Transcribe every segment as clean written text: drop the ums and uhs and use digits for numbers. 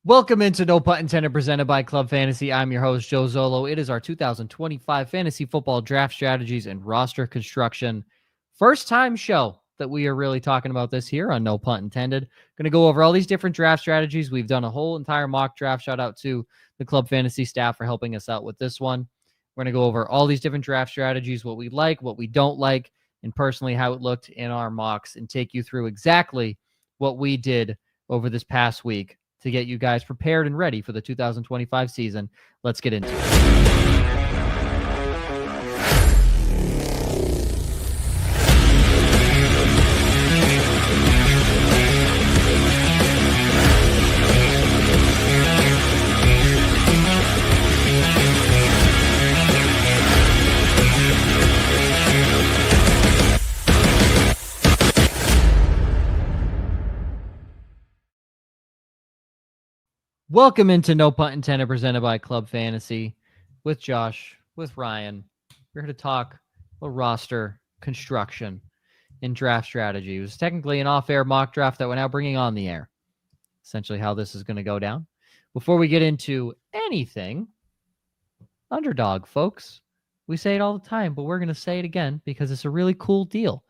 Welcome into No Punt Intended, presented by Club Fantasy. I'm your host, Joe Zollo. It is our 2025 fantasy football draft strategies and roster construction. First time show that we are really talking about this here on No Punt Intended. Going to go over all these different draft strategies. We've done a whole entire mock draft. Shout out to the Club Fantasy staff for helping us out with this one. We're going to go over all these different draft strategies, what we like, what we don't like, and personally how it looked in our mocks, and take you through exactly what we did over this past week to get you guys prepared and ready for the 2025 season. Let's get into it. Welcome into No Punt Intended, presented by Club Fantasy, with Josh, with Ryan. We're here to talk a roster construction and draft strategy. It was technically an off-air mock draft that we're now bringing on the air. Essentially how this is going to go down. Before we get into anything, underdog, folks. We say it all the time, but we're going to say it again because it's a really cool deal.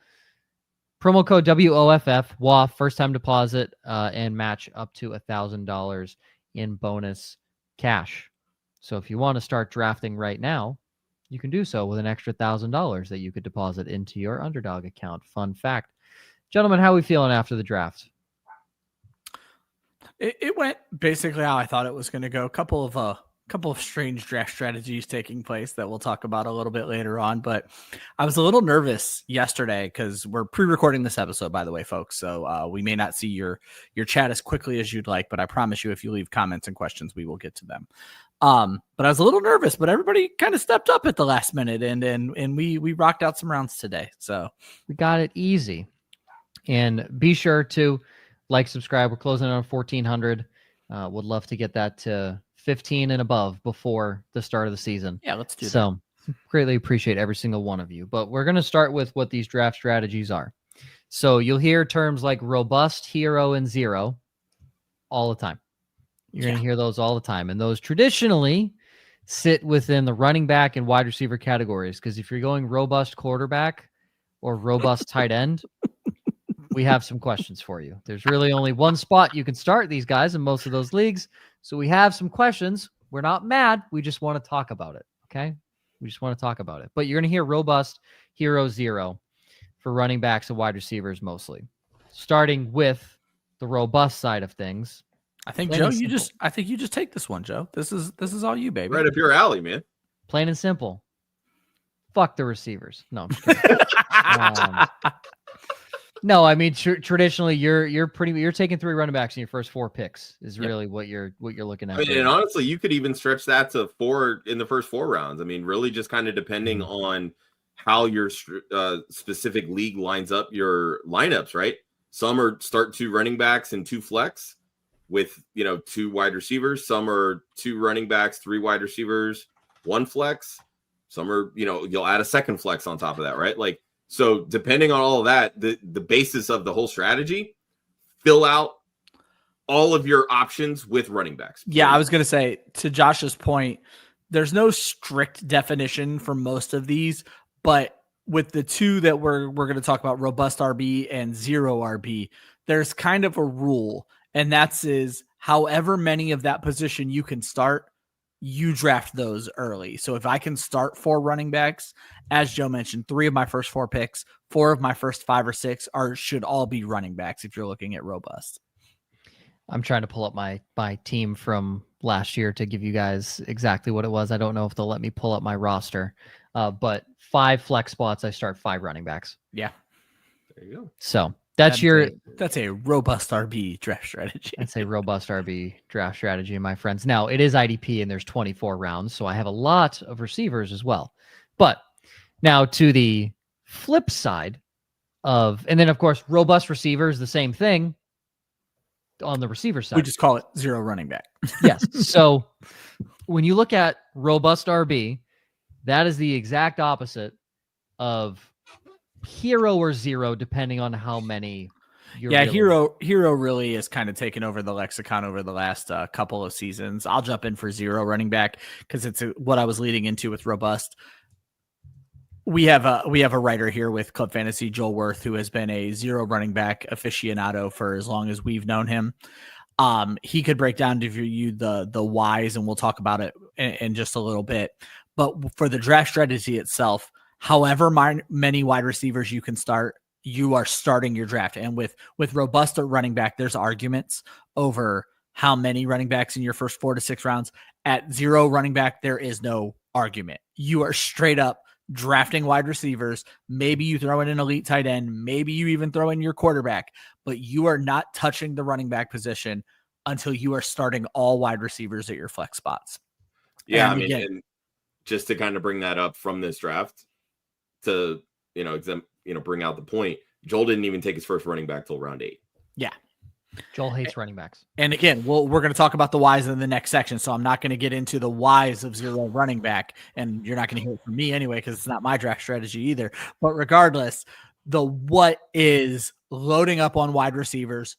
Promo code WOFF, WOF, first-time deposit, and match up to $1,000 in bonus cash. So if you want to start drafting right now, you can do so with an extra $1,000 that you could deposit into your underdog account. Fun fact. Gentlemen, how are we feeling after the draft? It went basically how I thought it was going to go. A couple of strange draft strategies taking place that we'll talk about a little bit later on. But I was a little nervous yesterday because we're pre-recording this episode, by the way, folks. So we may not see your chat as quickly as you'd like, but I promise you, if you leave comments and questions, we will get to them. But I was a little nervous, but everybody kind of stepped up at the last minute, and we rocked out some rounds today. So we got it easy. And be sure to like, subscribe. We're closing on 1,400. Would love to get that to 15 and above before the start of the season. Yeah, let's do that. So greatly appreciate every single one of you. But we're going to start with what these draft strategies are. So you'll hear terms like robust, hero, and zero all the time. You're going to hear those all the time. And those traditionally sit within the running back and wide receiver categories. Because if you're going robust quarterback or robust tight end, we have some questions for you. There's really only one spot you can start these guys in most of those leagues. So we have some questions. We're not mad. We just want to talk about it. Okay. We just want to talk about it. But you're going to hear robust, hero, zero for running backs and wide receivers mostly. Starting with the robust side of things. I think Joe, you just take this one, Joe. This is all you, baby. Right up your alley, man. Plain and simple. Fuck the receivers. No, I'm just kidding. No, I mean traditionally you're taking 3 running backs in your first 4 picks is really what you're looking at. I mean, and honestly, you could even stretch that to 4 in the first 4 rounds. I mean, really just kind of depending on how your specific league lines up your lineups, right? Some are start 2 running backs and 2 flex with 2 wide receivers. Some are 2 running backs, 3 wide receivers, 1 flex. Some are you'll add a second flex on top of that, right? Like. So depending on all of that, the basis of the whole strategy, fill out all of your options with running backs. Yeah, I was going to say, to Josh's point, there's no strict definition for most of these, but with the 2 that we're going to talk about, robust RB and zero RB, there's kind of a rule, and that's however many of that position you can start, you draft those early. So if I can start 4 running backs, as Joe mentioned, 3 of my first 4 picks, 4 of my first 5 or 6 should all be running backs if you're looking at robust. I'm trying to pull up my team from last year to give you guys exactly what it was. I don't know if they'll let me pull up my roster, but 5 flex spots, I start 5 running backs. Yeah. There you go. So that's a robust RB draft strategy. That's a robust RB draft strategy, my friends. Now, it is IDP and there's 24 rounds, so I have a lot of receivers as well. But now to the flip side and then, of course, robust receivers, the same thing on the receiver side. We just call it zero running back. Yes. So when you look at robust RB, that is the exact opposite of hero or zero, depending on how many Hero really is kind of taken over the lexicon over the last couple of seasons. I'll jump in for zero running back because it's what I was leading into with robust. We have a writer here with Club Fantasy, Joel Worth, who has been a zero running back aficionado for as long as we've known him. He could break down to you the whys, and we'll talk about it in just a little bit. But for the draft strategy itself, however many wide receivers you can start, you are starting your draft. And with robust running back, there's arguments over how many running backs in your first 4 to 6 rounds. At zero running back, there is no argument. You are straight up drafting wide receivers. Maybe you throw in an elite tight end. Maybe you even throw in your quarterback, but you are not touching the running back position until you are starting all wide receivers at your flex spots. Yeah. And and just to kind of bring that up from this draft to, bring out the point, Joel didn't even take his first running back till round 8. Yeah. Joel hates running backs. And again, we're going to talk about the whys in the next section, so I'm not going to get into the whys of zero running back, and you're not going to hear it from me anyway because it's not my draft strategy either. But regardless, the what is loading up on wide receivers,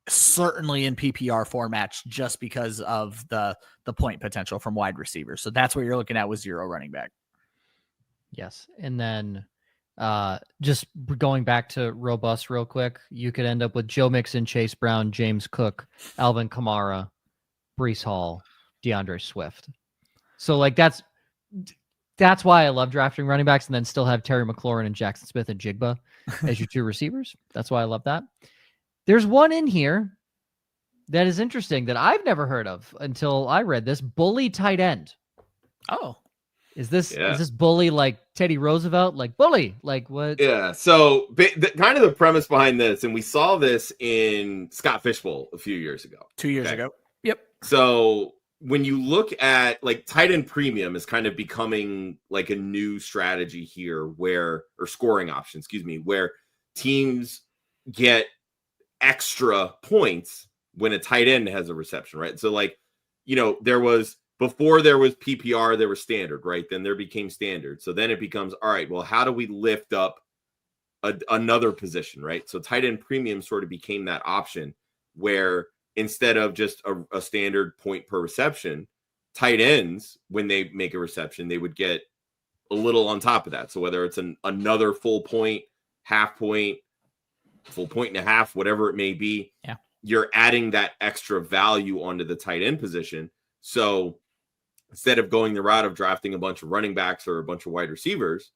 certainly in PPR formats, just because of the point potential from wide receivers. So that's what you're looking at with zero running back. Yes. And then just going back to robust real quick, you could end up with Joe Mixon, Chase Brown, James Cook, Alvin Kamara, Breece Hall, DeAndre Swift. So like that's why I love drafting running backs and then still have Terry McLaurin and Jackson Smith and Jigba as your 2 receivers. That's why I love that. There's one in here that is interesting that I've never heard of until I read this. Bully tight end. Oh. Is this bully like Teddy Roosevelt? Like bully? Like what? Yeah. So kind of the premise behind this, and we saw this in Scott Fishbowl a few years ago. 2 years ago. Yep. So when you look at like tight end premium is kind of becoming like a new strategy here or scoring option, where teams get extra points when a tight end has a reception, right? So like, before there was PPR, there was standard, right? Then there became standard. So then it becomes, all right, well, how do we lift up another position, right? So tight end premium sort of became that option where instead of just a standard point per reception, tight ends, when they make a reception, they would get a little on top of that. So whether it's another full point, half point, full point and a half, whatever it may be, you're adding that extra value onto the tight end position. So instead of going the route of drafting a bunch of running backs or a bunch of wide receivers,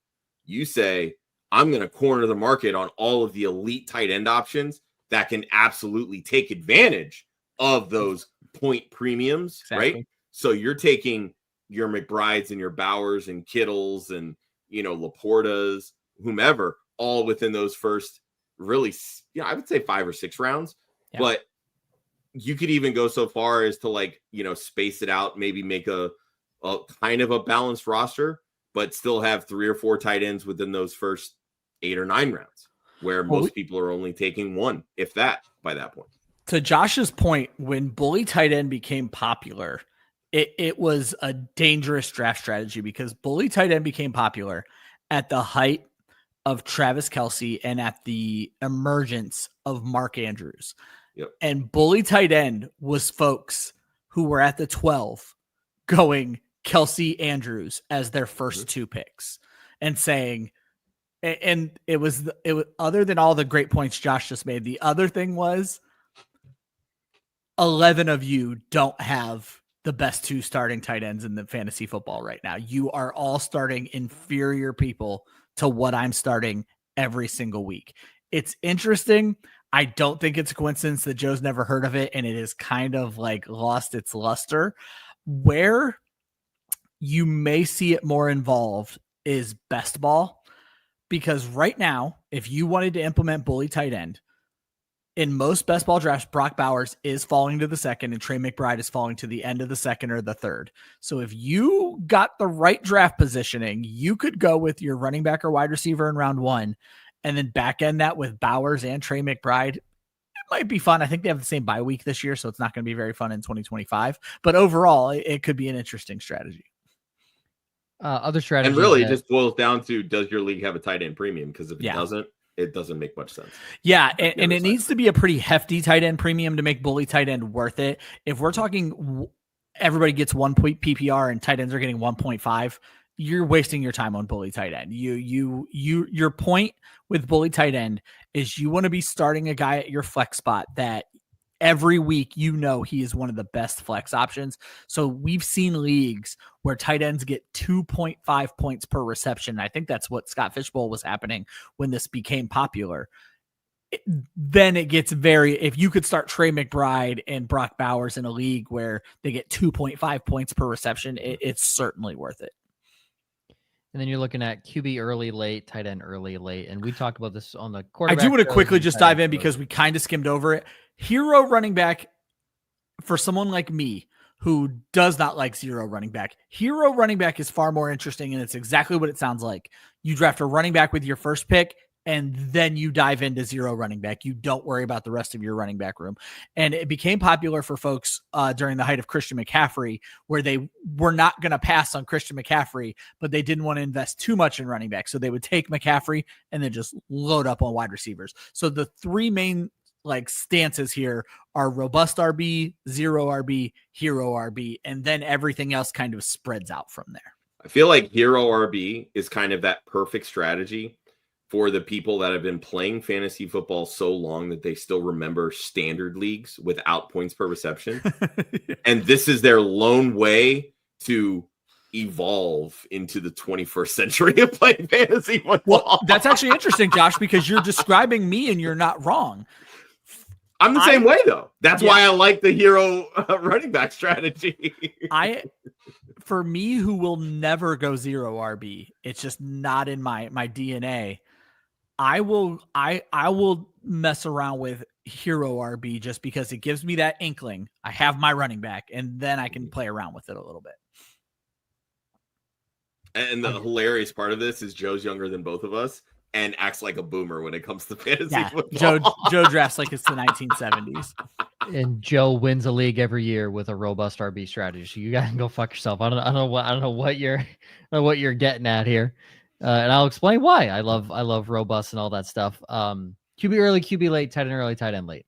you say, I'm going to corner the market on all of the elite tight end options that can absolutely take advantage of those point premiums, right? So you're taking your McBrides and your Bowers and Kittles and, Laportas, whomever, all within those first really, I would say 5 or 6 rounds. Yeah. But you could even go so far as to space it out, maybe make a kind of a balanced roster, but still have 3 or 4 tight ends within those first 8 or 9 rounds, where most people are only taking 1, if that, by that point. To Josh's point, when bully tight end became popular, it was a dangerous draft strategy because bully tight end became popular at the height of Travis Kelce and at the emergence of Mark Andrews. Yep. And bully tight end was folks who were at the 12 going Kelce Andrews as their first 2 picks and saying, and it was other than all the great points Josh just made, the other thing was 11 of you don't have the best 2 starting tight ends in the fantasy football right now. You are all starting inferior people to what I'm starting every single week. It's interesting. I don't think it's a coincidence that Joe's never heard of it, and it is kind of like lost its luster. Where you may see it more involved is best ball, because right now, if you wanted to implement bully tight end, in most best ball drafts, Brock Bowers is falling to the 2nd and Trey McBride is falling to the end of the 2nd or the 3rd. So if you got the right draft positioning, you could go with your running back or wide receiver in round 1 and then back end that with Bowers and Trey McBride. It might be fun. I think they have the same bye week this year, so it's not going to be very fun in 2025. But overall, it could be an interesting strategy. Other strategies. And really, it just boils down to, does your league have a tight end premium? Because if it doesn't, it doesn't make much sense. Yeah, and it needs to be a pretty hefty tight end premium to make bully tight end worth it. If we're talking everybody gets 1 point PPR and tight ends are getting 1.5, you're wasting your time on bully tight end. Your point with bully tight end is you want to be starting a guy at your flex spot that every week he is one of the best flex options. So we've seen leagues where tight ends get 2.5 points per reception. I think that's what Scott Fishbowl was happening when this became popular. Then it gets if you could start Trey McBride and Brock Bowers in a league where they get 2.5 points per reception, it's certainly worth it. And then you're looking at QB early, late, tight end early, late. And we talked about this on the quarterback. I do want to quickly just dive in because we kind of skimmed over it. Hero running back, for someone like me who does not like zero running back, hero running back is far more interesting, and it's exactly what it sounds like. You draft a running back with your first pick, and then you dive into zero running back. You don't worry about the rest of your running back room. And it became popular for folks during the height of Christian McCaffrey, where they were not going to pass on Christian McCaffrey, but they didn't want to invest too much in running back. So they would take McCaffrey and then just load up on wide receivers. So the three main stances here are robust RB, zero RB, hero RB, and then everything else kind of spreads out from there. I feel like hero RB is kind of that perfect strategy for the people that have been playing fantasy football so long that they still remember standard leagues without points per reception. And this is their lone way to evolve into the 21st century of playing fantasy football. Well, that's actually interesting, Josh, because you're describing me and you're not wrong. I'm the same way, though. That's why I like the hero running back strategy. For me, who will never go zero RB, it's just not in my DNA. I will mess around with hero RB just because it gives me that inkling. I have my running back, and then I can play around with it a little bit. And the hilarious part of this is Joe's younger than both of us and acts like a boomer when it comes to fantasy football. Joe drafts like it's the 1970s. And Joe wins a league every year with a robust RB strategy. So you gotta go fuck yourself. I don't know what you're getting at here. And I'll explain why. I love robust and all that stuff. QB early, QB late, tight end early, tight end late.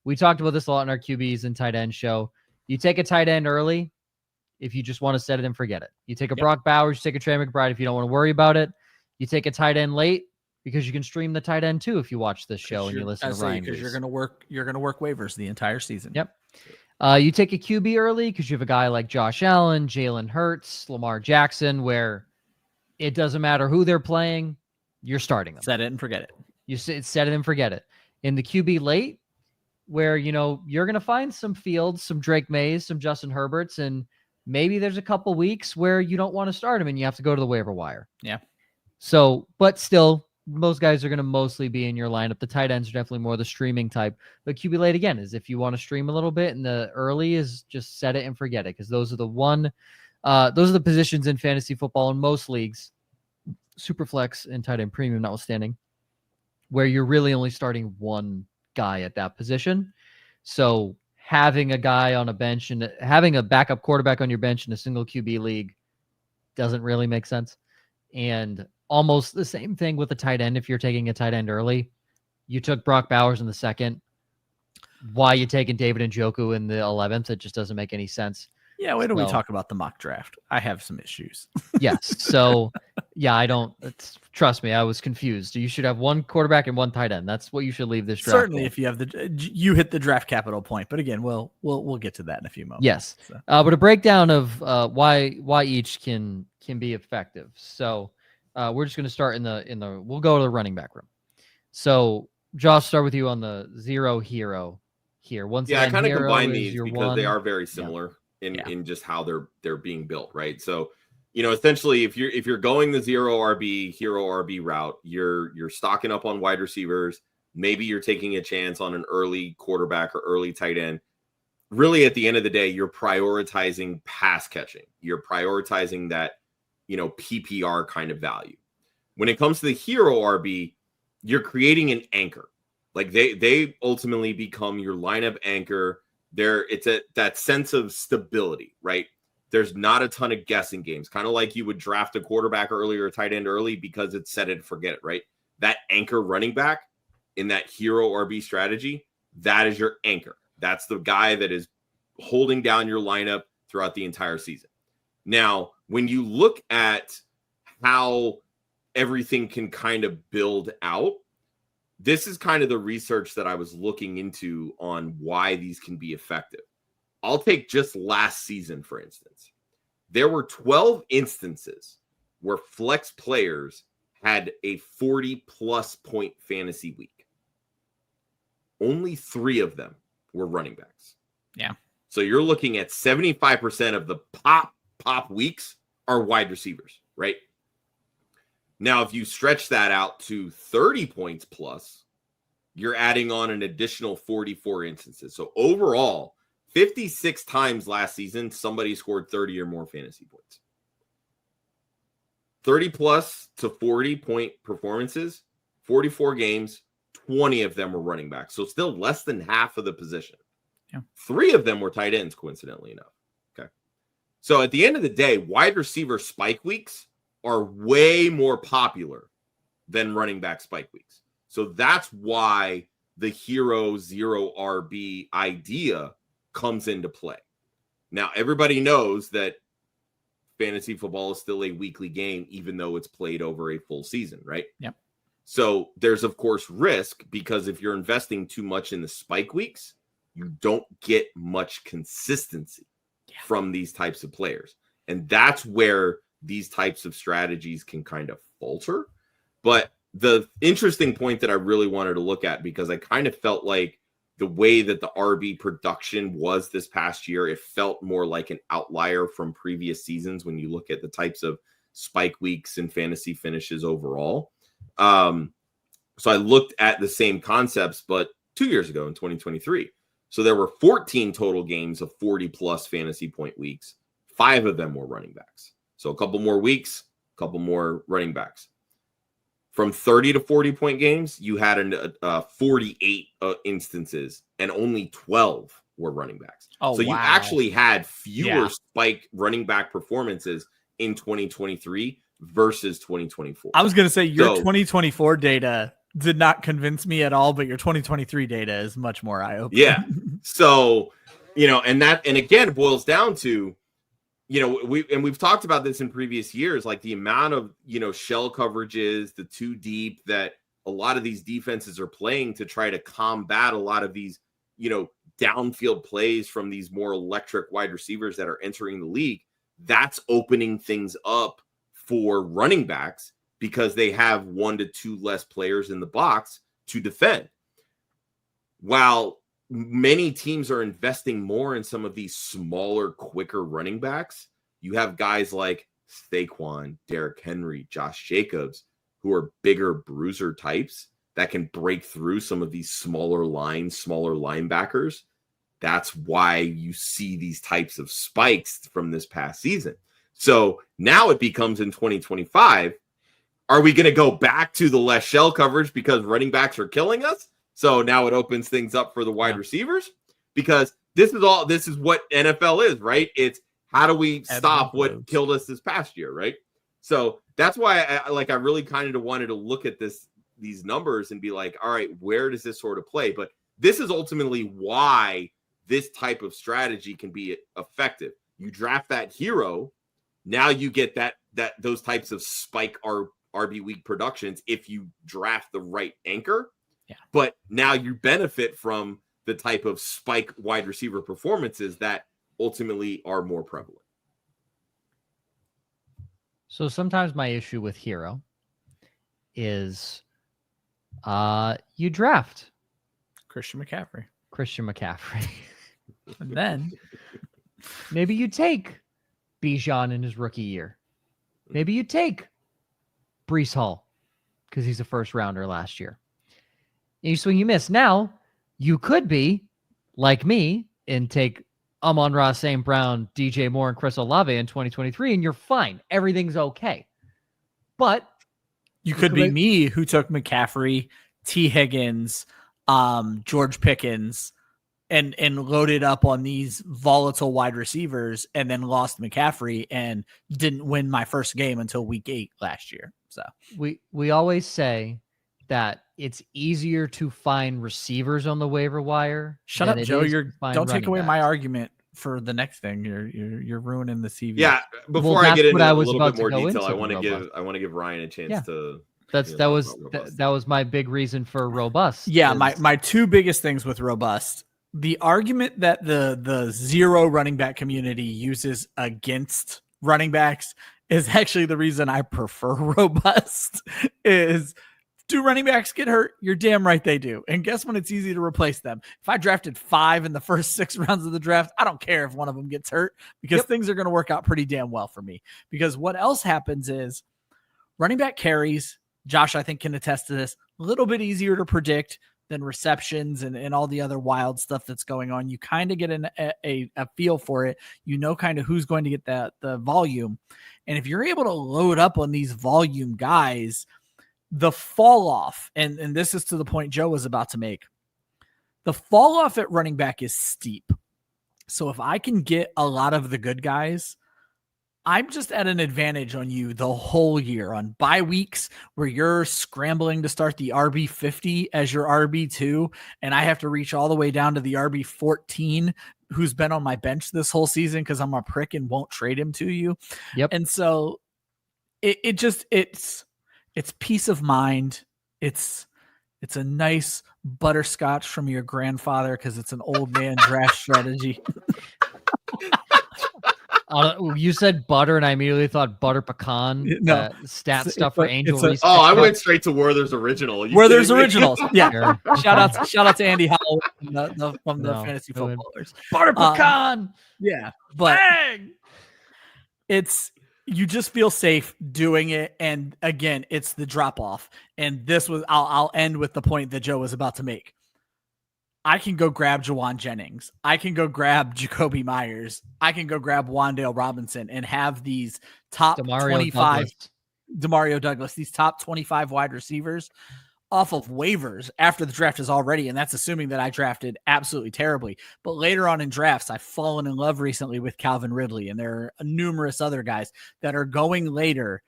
We talked about this a lot in our QBs and tight end show. You take a tight end early if you just want to set it and forget it. You take a Brock Bowers, you take a Trey McBride if you don't want to worry about it. You take a tight end late because you can stream the tight end too if you watch this show and you listen to Ryan. Because you're gonna work waivers the entire season. Yep. You take a QB early because you have a guy like Josh Allen, Jalen Hurts, Lamar Jackson, where it doesn't matter who they're playing, you're starting them. Set it and forget it. You set it and forget it. In the QB late, where you're gonna find some Fields, some Drake Mays, some Justin Herberts, and maybe there's a couple weeks where you don't want to start him and you have to go to the waiver wire. Yeah. So, but still, most guys are going to mostly be in your lineup. The tight ends are definitely more the streaming type. But QB late, again, is if you want to stream a little bit, and the early is just set it and forget it, because those are the positions in fantasy football in most leagues, Superflex and tight end premium notwithstanding, where you're really only starting one guy at that position. So having a guy on a bench and having a backup quarterback on your bench in a single QB league doesn't really make sense. And almost the same thing with the tight end. If you're taking a tight end early, you took Brock Bowers in the second. Why are you taking David Njoku in the 11th? It just doesn't make any sense. Yeah, why don't we talk about the mock draft? I have some issues. Yes. So, yeah, trust me, I was confused. You should have one quarterback and one tight end. That's what you should leave this draft. Certainly, if you have you hit the draft capital point. But again, we'll get to that in a few moments. Yes. So. But a breakdown of why each can be effective. So we're just going to start we'll go to the running back room. So Josh, start with you on the zero hero here. I kind of combine these because they are very similar. In just how they're being built, right? So, essentially, if you're going the zero RB, hero RB route, you're stocking up on wide receivers. Maybe you're taking a chance on an early quarterback or early tight end. Really, at the end of the day, you're prioritizing pass catching. You're prioritizing that, PPR kind of value. When it comes to the hero RB, you're creating an anchor. Like they ultimately become your lineup anchor. It's that sense of stability, right? There's not a ton of guessing games, kind of like you would draft a quarterback early or a tight end early because it's set it and forget it, right? that anchor running back in that hero RB strategy, that is your anchor. That's the guy that is holding down your lineup throughout the entire season. Now, when you look at how everything can kind of build out, this is kind of the research that I was looking into on why these can be effective. I'll take just last season, for instance. There were 12 instances where flex players had a 40-plus point fantasy week. Only 3 of them were running backs. Yeah. So you're looking at 75% of the pop weeks are wide receivers, right? Now, if you stretch that out to 30 points plus, you're adding on an additional 44 instances. So overall, 56 times last season, somebody scored 30 or more fantasy points. 30 plus to 40 point performances, 44 games, 20 of them were running backs. So still less than half of the position. Yeah. 3 of them were tight ends, coincidentally enough. Okay. So at the end of the day, wide receiver spike weeks are way more popular than running back spike weeks. So that's why the hero 0 RB idea comes into play. Now, everybody knows that fantasy football is still a weekly game, even though it's played over a full season, right? Yep. So there's, of course, risk, because if you're investing too much in the spike weeks, you don't get much consistency from these types of players. And that's where these types of strategies can kind of falter. But the interesting point that I really wanted to look at, because I kind of felt like the way that the RB production was this past year, it felt more like an outlier from previous seasons when you look at the types of spike weeks and fantasy finishes overall. So I looked at the same concepts, but 2 years ago in 2023. So there were 14 total games of 40-plus fantasy point weeks. 5 of them were running backs. So a couple more weeks, a couple more running backs. From 30 to 40-point games, you had 48 instances, and only 12 were running backs. Oh, so wow. You actually had fewer spike running back performances in 2023 versus 2024. I was going to say your 2024 data did not convince me at all, but your 2023 data is much more eye-opening. Yeah. So, and again, it boils down to, we've talked about this in previous years, like the amount of, shell coverages, the too deep that a lot of these defenses are playing to try to combat a lot of these, downfield plays from these more electric wide receivers that are entering the league. That's opening things up for running backs because they have 1 to 2 less players in the box to defend. While many teams are investing more in some of these smaller, quicker running backs, you have guys like Saquon, Derrick Henry, Josh Jacobs, who are bigger bruiser types that can break through some of these smaller lines, smaller linebackers. That's why you see these types of spikes from this past season. So now it becomes in 2025, are we going to go back to the less shell coverage because running backs are killing us? So now it opens things up for the wide receivers, because this is what NFL is, right? It's how do we stop what killed us this past year, right? So that's why I really kind of wanted to look at these numbers and be like, all right, where does this sort of play? But this is ultimately why this type of strategy can be effective. You draft that hero, now you get those types of spike RB week productions if you draft the right anchor. Yeah. But now you benefit from the type of spike wide receiver performances that ultimately are more prevalent. So sometimes my issue with hero is you draft Christian McCaffrey. And then maybe you take Bijan in his rookie year. Maybe you take Breece Hall because he's a first rounder last year. And you swing, you miss. Now you could be like me and take Amon-Ra St. Brown, DJ Moore, and Chris Olave in 2023, and you're fine. Everything's okay. But you could be me who took McCaffrey, T. Higgins, George Pickens, and loaded up on these volatile wide receivers, and then lost McCaffrey and didn't win my first game until week 8 last year. So we always say that it's easier to find receivers on the waiver wire. Shut than up, it Joe. is to find Don't take running away my backs. argument for the next thing. You're ruining the CV. Yeah, before I that's get into what I a was little about bit to more go detail, I into want to robust. give Ryan a chance Yeah. to. That was my big reason for robust. Yeah, is- my two biggest things with robust. The argument that the zero running back community uses against running backs is actually the reason I prefer robust. Is do running backs get hurt? You're damn right they do. And guess when it's easy to replace them? If I drafted 5 in the first 6 rounds of the draft, I don't care if one of them gets hurt because things are going to work out pretty damn well for me. Because what else happens is running back carries, Josh, I think, can attest to this, a little bit easier to predict than receptions and all the other wild stuff that's going on. You kind of get a feel for it. You know kind of who's going to get the volume. And if you're able to load up on these volume guys, the fall off, and this is to the point Joe was about to make, the fall off at running back is steep. So if I can get a lot of the good guys, I'm just at an advantage on you the whole year. On bye weeks where you're scrambling to start the RB50 as your RB2, and I have to reach all the way down to the RB14 who's been on my bench this whole season because I'm a prick and won't trade him to you. Yep. And so it's peace of mind. It's a nice butterscotch from your grandfather because it's an old man draft strategy. You said butter, and I immediately thought butter pecan. No, stat stuff for Angel Reese. I went straight to Werther's Original. Werther's Originals. Yeah. Sure. Shout out to Andy Howell from the fantasy footballers. Butter pecan. Yeah, but you just feel safe doing it. And again, it's the drop off. And this was, I'll end with the point that Joe was about to make. I can go grab Jawan Jennings. I can go grab Jacoby Myers. I can go grab Wan'Dale Robinson and have these top 25 Demario Douglas, these top 25 wide receivers off of waivers after the draft is already. And that's assuming that I drafted absolutely terribly. But later on in drafts, I've fallen in love recently with Calvin Ridley, and there are numerous other guys that are going later.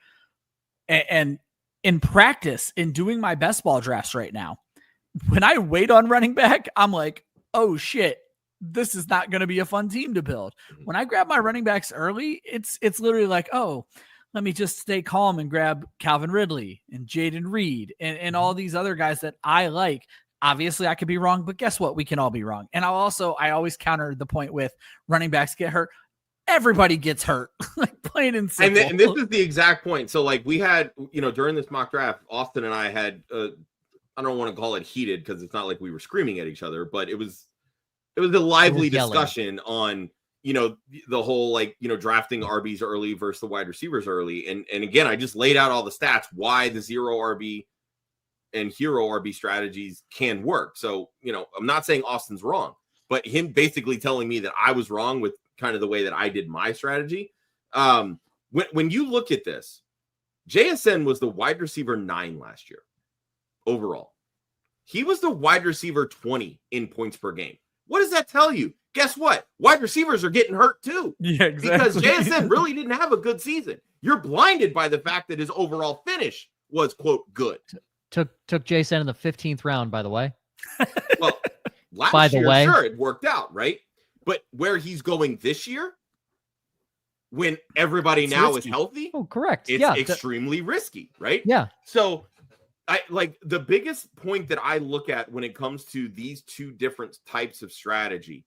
And in practice, in doing my best ball drafts right now, when I wait on running back, I'm like, oh shit, this is not going to be a fun team to build. When I grab my running backs early, it's literally like, oh, let me just stay calm and grab Calvin Ridley and Jaden Reed and all these other guys that I like. Obviously I could be wrong, but guess what? We can all be wrong. And I always counter the point with running backs get hurt. Everybody gets hurt, like plain and simple. And this is the exact point. So like we had, during this mock draft, Austin and I had, I don't want to call it heated because it's not like we were screaming at each other, but it was a lively discussion on, the whole, drafting RBs early versus the wide receivers early. And again, I just laid out all the stats, why the zero RB and hero RB strategies can work. So, I'm not saying Austin's wrong, but him basically telling me that I was wrong with kind of the way that I did my strategy. When you look at this, JSN was the wide receiver 9 last year. Overall, he was the wide receiver 20 in points per game. What does that tell you? Guess what? Wide receivers are getting hurt too. Yeah, exactly. Because JSN really didn't have a good season. You're blinded by the fact that his overall finish was, quote, good. Took JSN in the 15th round, by the way. Well, last year, sure, it worked out, right? But where he's going this year, when everybody now is healthy, correct. It's extremely risky, right? Yeah. So the biggest point that I look at when it comes to these two different types of strategy,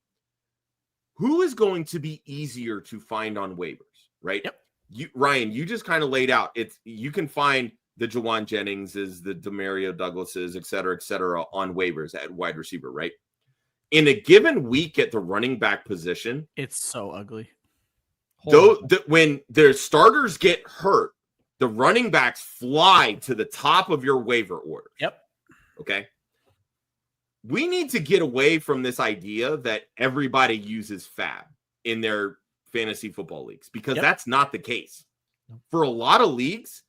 who is going to be easier to find on waivers, right? Yep. Ryan, you just kind of laid out you can find the Jawan Jenningses, the Demario Douglases, et cetera, on waivers at wide receiver, right? In a given week at the running back position, it's so ugly. When their starters get hurt, the running backs fly to the top of your waiver order. Yep. Okay. We need to get away from this idea that everybody uses fab in their fantasy football leagues, because that's not the case. For a lot of leagues,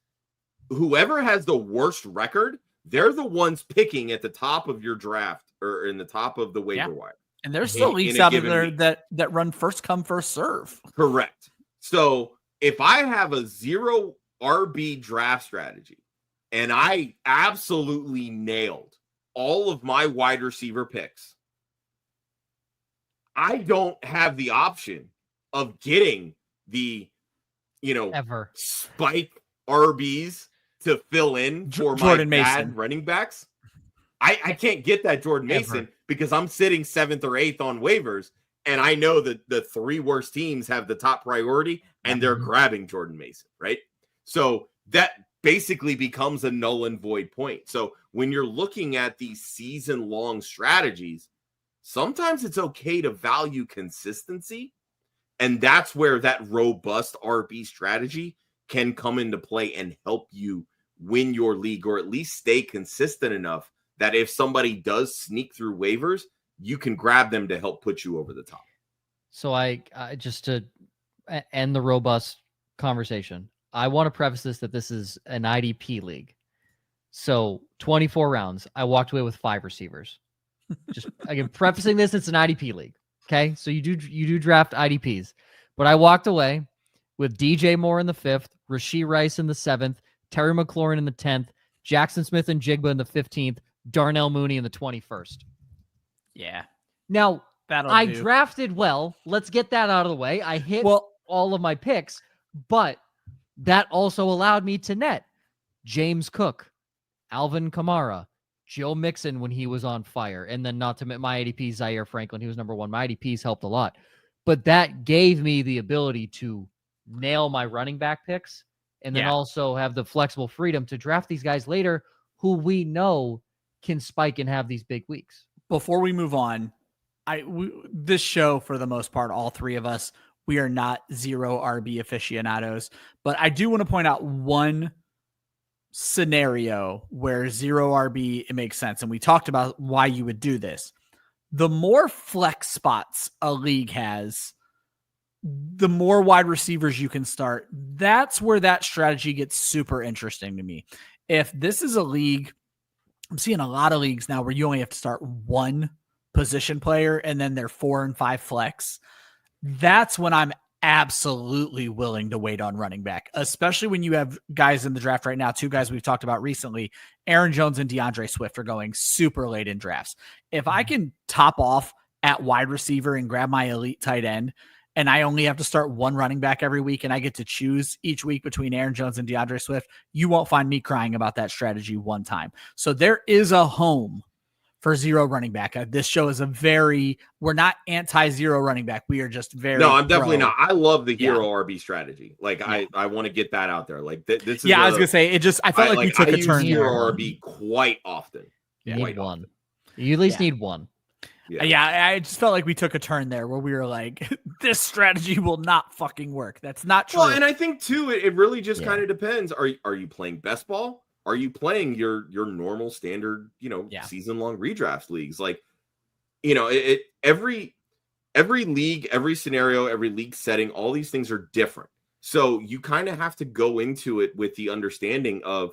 whoever has the worst record, they're the ones picking at the top of your draft or in the top of the waiver wire. And there's still leagues out there that run first come, first serve. Correct. So if I have a zero RB draft strategy and I absolutely nailed all of my wide receiver picks, I don't have the option of getting the, Ever. spike RBs to fill in for Jordan my bad Mason. running backs. I can't get that Jordan Mason Ever. because I'm sitting 7th or 8th on waivers, and I know that the 3 worst teams have the top priority, and they're grabbing Jordan Mason, right? So that basically becomes a null and void point. So when you're looking at these season-long strategies, sometimes it's okay to value consistency, and that's where that robust RB strategy can come into play and help you win your league, or at least stay consistent enough that if somebody does sneak through waivers, you can grab them to help put you over the top. So I just to end the robust conversation, I want to preface this that this is an IDP league. So 24 rounds, I walked away with 5 receivers. Just again, prefacing this, it's an IDP league. Okay, so you do draft IDPs, but I walked away with DJ Moore in the 5th, Rashee Rice in the 7th, Terry McLaurin in the 10th, Jackson Smith and Jigba in the 15th, Darnell Mooney in the 21st. Yeah. Now, That'll I do. drafted well. Let's get that out of the way. I hit all of my picks, but that also allowed me to net James Cook, Alvin Kamara, Joe Mixon when he was on fire, and then not to my ADP, Zaire Franklin, he was number 1. My ADPs helped a lot. But that gave me the ability to nail my running back picks and then also have the flexible freedom to draft these guys later who we know can spike and have these big weeks. Before we move on, this show, for the most part, all 3 of us, we are not zero RB aficionados, but I do want to point out one scenario where zero RB, it makes sense. And we talked about why you would do this. The more flex spots a league has, the more wide receivers you can start. That's where that strategy gets super interesting to me. If this is a league, I'm seeing a lot of leagues now where you only have to start 1 position player and then they're 4 and 5 flex. That's when I'm absolutely willing to wait on running back, especially when you have guys in the draft right now. 2 guys we've talked about recently, Aaron Jones and DeAndre Swift, are going super late in drafts. If I can top off at wide receiver and grab my elite tight end, and I only have to start 1 running back every week, and I get to choose each week between Aaron Jones and DeAndre Swift, you won't find me crying about that strategy one time. So there is a home for zero running back. This show is we're not anti-zero running back. We are just very No, I'm definitely not. I love the hero RB strategy. Like I want to get that out there. Like this is I was gonna say I felt like we took a turn. Hero RB quite often. You need one. You at least need one. Yeah, I just felt like we took a turn there where we were like, this strategy will not fucking work. That's not true. Well, and I think too, it really just kind of depends. Are you playing best ball? Are you playing your normal standard, season long redraft leagues? Like, every league, every scenario, every league setting, all these things are different. So you kind of have to go into it with the understanding of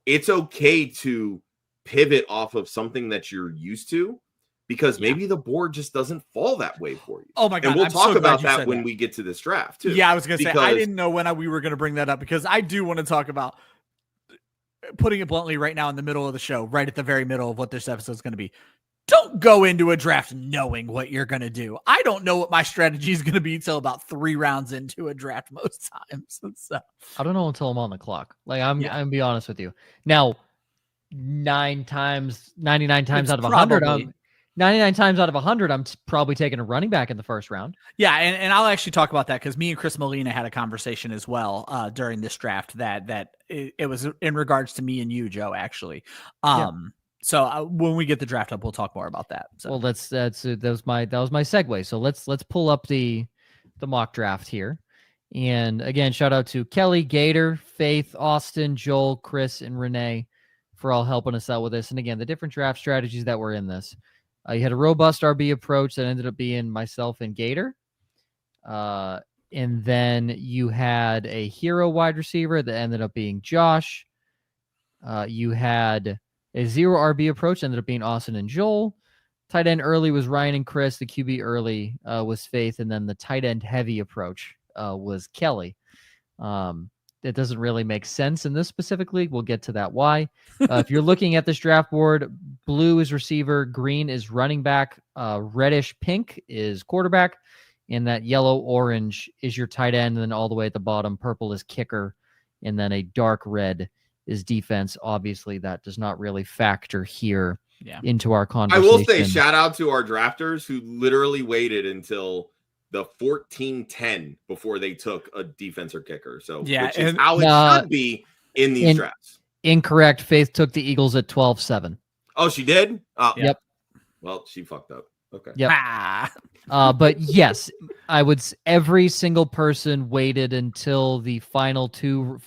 it's okay to pivot off of something that you're used to, because maybe the board just doesn't fall that way for you. Oh my God. And we'll talk about that when we get to this draft too. Yeah, I was going to say, I didn't know when we were going to bring that up, because I do want to talk about, putting it bluntly, right now in the middle of the show, right at the very middle of what this episode is going to be. Don't go into a draft knowing what you're going to do. I don't know what my strategy is going to be until about 3 rounds into a draft most times. So I don't know until I'm on the clock. Like I'm gonna be honest with you. Now, 99 times out of 100, 99 times out of 100, I'm probably taking a running back in the first round. Yeah, and I'll actually talk about that, because me and Chris Molina had a conversation as well during this draft that it was in regards to me and you, Joe, actually. So when we get the draft up, we'll talk more about that. So. Well, that was my segue. So let's pull up the mock draft here. And again, shout out to Kelly, Gator, Faith, Austin, Joel, Chris, and Renee for all helping us out with this. And again, the different draft strategies that were in this. You had a robust RB approach that ended up being myself and Gator. And then you had a hero wide receiver that ended up being Josh. You had a zero RB approach that ended up being Austin and Joel. Tight end early was Ryan and Chris. The QB early was Faith. And then the tight end heavy approach was Kelly. it doesn't really make sense in this specific league. We'll get to that why. If you're looking at this draft board, blue is receiver, green is running back, reddish pink is quarterback, and that yellow orange is your tight end. And then all the way at the bottom, purple is kicker, and then a dark red is defense. Obviously, that does not really factor here into our I conversation. will say shout out to our drafters who literally waited until the 14-10 before they took a defense or kicker. So which is how it should be in these drafts. Incorrect. Faith took the Eagles at 12-7. Oh, she did? Yep. Well, she fucked up. Okay. Yep. But yes, every single person waited until the final two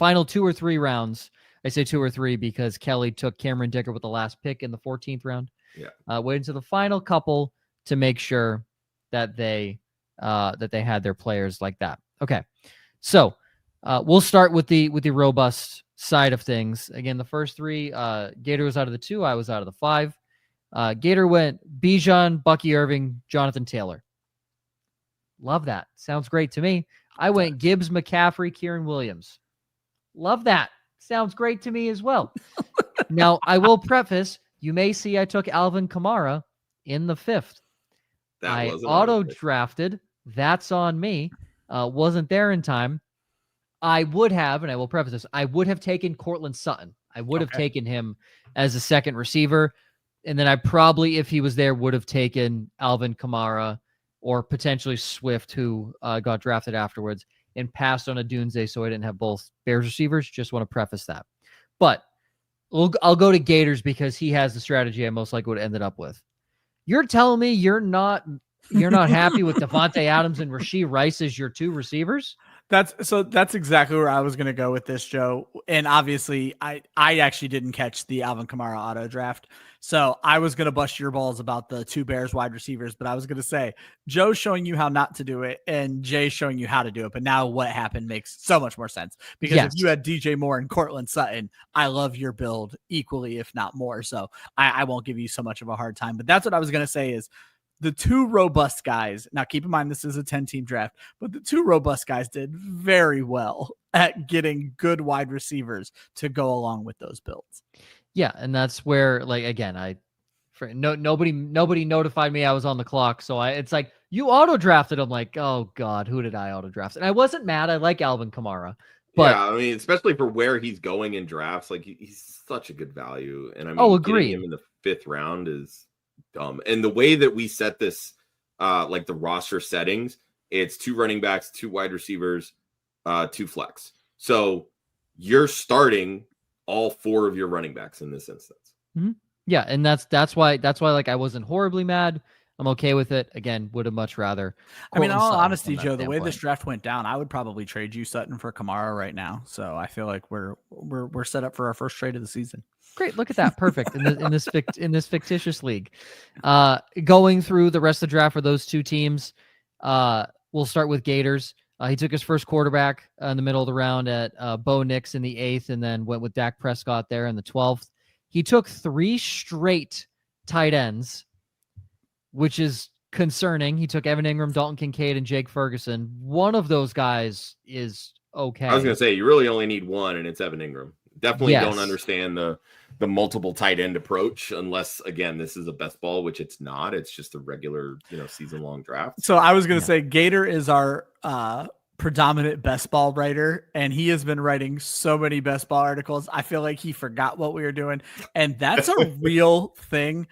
or three rounds. I say 2 or 3 because Kelly took Cameron Dicker with the last pick in the 14th round. Yeah. Waited until the final couple to make sure that they had their players like that. Okay. So we'll start with the robust side of things. Again, the first 3, Gator was out of the 2. I was out of the 5. Gator went Bijan, Bucky Irving, Jonathan Taylor. Love that. Sounds great to me. I went Gibbs, McCaffrey, Kieran Williams. Love that. Sounds great to me as well. Now, I will preface, you may see I took Alvin Kamara in the 5th. I auto-drafted. That's on me. Wasn't there in time. I would have, and I will preface this, I would have taken Cortland Sutton. I would have taken him as a second receiver. And then I probably, if he was there, would have taken Alvin Kamara or potentially Swift, who got drafted afterwards, and passed on a Dunze, so I didn't have both Bears receivers. Just want to preface that. But I'll go to Gators because he has the strategy I most likely would have ended up with. You're telling me you're not happy with Devontae Adams and Rashee Rice as your 2 receivers? That's exactly where I was going to go with this, Joe. And obviously, I actually didn't catch the Alvin Kamara auto draft. So I was going to bust your balls about the 2 Bears wide receivers, but I was going to say Joe's showing you how not to do it and Jay's showing you how to do it. But now what happened makes so much more sense because if you had DJ Moore and Cortland Sutton, I love your build equally, if not more. So I won't give you so much of a hard time, but that's what I was going to say is the 2 robust guys. Now keep in mind, this is a 10-team draft, but the 2 robust guys did very well at getting good wide receivers to go along with those builds. Yeah, and that's where, like, again, nobody notified me I was on the clock, so it's like you auto drafted. I'm like, oh god, who did I auto draft? And I wasn't mad. I like Alvin Kamara, but yeah, I mean, especially for where he's going in drafts, like he's such a good value. And I mean, agree. Getting him in the 5th round is dumb. And the way that we set this, like the roster settings, it's 2 running backs, 2 wide receivers, 2 flex. So you're starting all 4 of your running backs in this instance. Mm-hmm. Yeah, and that's why like I wasn't horribly mad. I'm okay with it. Again, would have much rather. I mean, in all honesty, Joe, the way this draft went down, I would probably trade you Sutton for Kamara right now. So I feel like we're set up for our first trade of the season. Great, look at that, perfect in this fictitious league. Going through the rest of the draft for those 2 teams, we'll start with Gators. He took his first quarterback in the middle of the round at Bo Nix in the 8th, and then went with Dak Prescott there in the 12th. He took 3 straight tight ends, which is concerning. He took Evan Ingram, Dalton Kincaid, and Jake Ferguson. One of those guys is okay. I was going to say, you really only need one, and it's Evan Ingram. Definitely don't understand the multiple tight end approach unless, again, this is a best ball, which it's not. It's just a regular, season-long draft. So I was going to say Gator is our predominant best ball writer, and he has been writing so many best ball articles. I feel like he forgot what we were doing, and that's a real thing.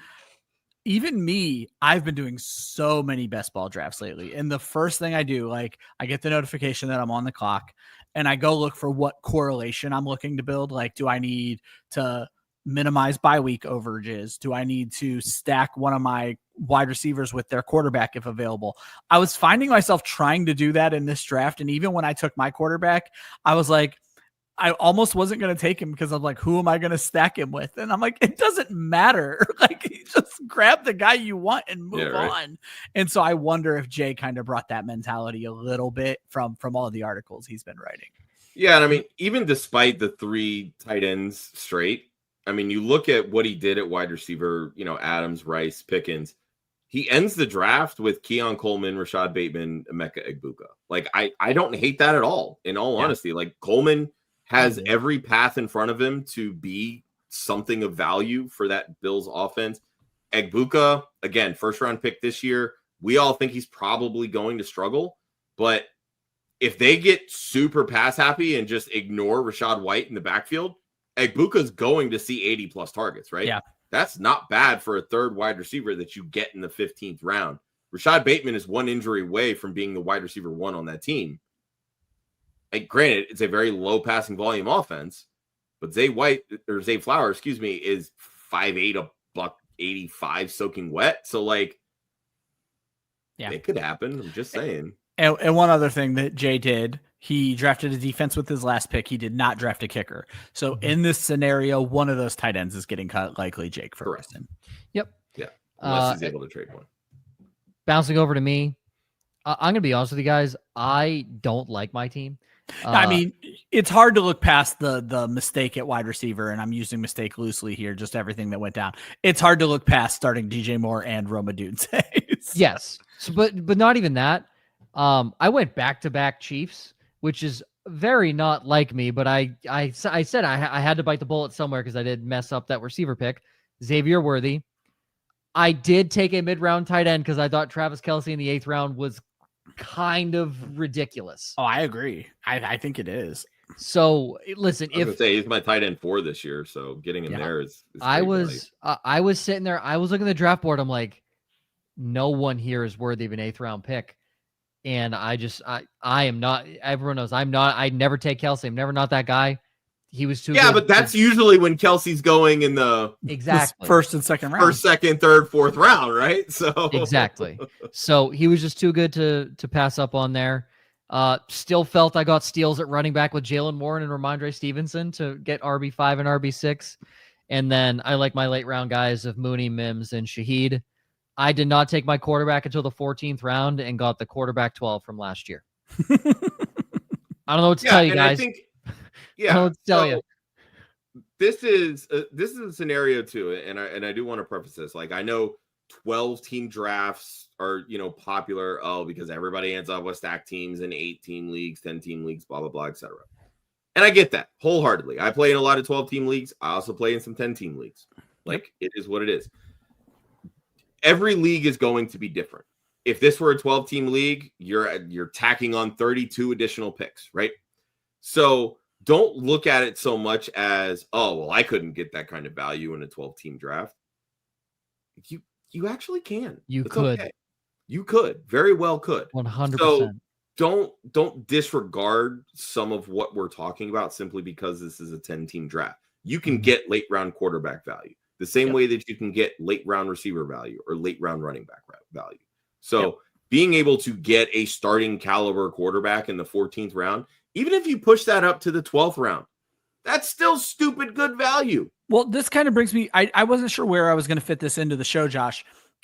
Even me, I've been doing so many best ball drafts lately. And the first thing I do, like I get the notification that I'm on the clock and I go look for what correlation I'm looking to build. Like, do I need to minimize bye week overages? Do I need to stack one of my wide receivers with their quarterback if available? I was finding myself trying to do that in this draft. And even when I took my quarterback, I was like, I almost wasn't going to take him because I'm like, who am I going to stack him with? And I'm like, it doesn't matter. Like, just grab the guy you want and move on. And so I wonder if Jay kind of brought that mentality a little bit from all of the articles he's been writing. Yeah. And I mean, even despite the 3 tight ends straight, I mean, you look at what he did at wide receiver, Adams, Rice, Pickens. He ends the draft with Keon Coleman, Rashad Bateman, Emeka Egbuka. Like, I don't hate that at all, in all honesty. Like, Coleman has every path in front of him to be something of value for that Bills offense. Egbuka, again, first round pick this year. We all think he's probably going to struggle, but if they get super pass happy and just ignore Rachaad White in the backfield, Egbuka's going to see 80 plus targets, right? Yeah. That's not bad for a third wide receiver that you get in the 15th round. Rashad Bateman is one injury away from being the wide receiver 1 on that team. And granted, it's a very low passing volume offense, but Zay Flowers, is 5'8", $185 soaking wet. So like, it could happen. I'm just saying. And one other thing that Jay did, he drafted a defense with his last pick. He did not draft a kicker. So in this scenario, one of those tight ends is getting cut, likely Jake Ferguson. Yep. Yeah. Unless he's able to trade one. Bouncing over to me, I'm going to be honest with you guys. I don't like my team. I mean, it's hard to look past the mistake at wide receiver, and I'm using mistake loosely here, just everything that went down. It's hard to look past starting DJ Moore and Roma Odunze. Yes. So, but not even that. I went back-to-back Chiefs, which is very not like me, but I said I had to bite the bullet somewhere because I did mess up that receiver pick. Xavier Worthy. I did take a mid-round tight end because I thought Travis Kelce in the 8th round was kind of ridiculous. Oh, I agree. I think it is. So listen, he's my tight end 4 this year, so getting him there is I was sitting there, I was looking at the draft board. I'm like, no one here is worthy of an 8th round pick. And I am not, everyone knows I'd never take Kelce. I'm never not that guy. He was too good. But that's usually when Kelsey's going in the first and second round. First, second, third, fourth round, right? So exactly. So he was just too good to pass up on there. Still felt I got steals at running back with Jalen Warren and Ramondre Stevenson to get RB5 and RB6. And then I like my late round guys of Mooney, Mims, and Shaheed. I did not take my quarterback until the 14th round and got the quarterback 12 from last year. I don't know what to tell you guys. I don't know what to tell you. This is a scenario too, and I do want to preface this. Like, I know 12-team drafts are popular because everybody ends up with stacked teams in 8-team leagues, 10-team leagues, blah blah blah, etc. And I get that wholeheartedly. I play in a lot of 12-team leagues. I also play in some 10-team leagues. Like, it is what it is. Every league is going to be different. If this were a 12-team league, you're tacking on 32 additional picks, right? So don't look at it so much as, oh, well, I couldn't get that kind of value in a 12-team draft. You actually can. You could. Okay. You could. Very well could. 100%. So don't disregard some of what we're talking about simply because this is a 10-team draft. You can get late round quarterback value the same way that you can get late round receiver value or late round running back value. So being able to get a starting caliber quarterback in the 14th round, even if you push that up to the 12th round, that's still stupid good value. Well, this kind of brings me, I wasn't sure where I was going to fit this into the show, Josh,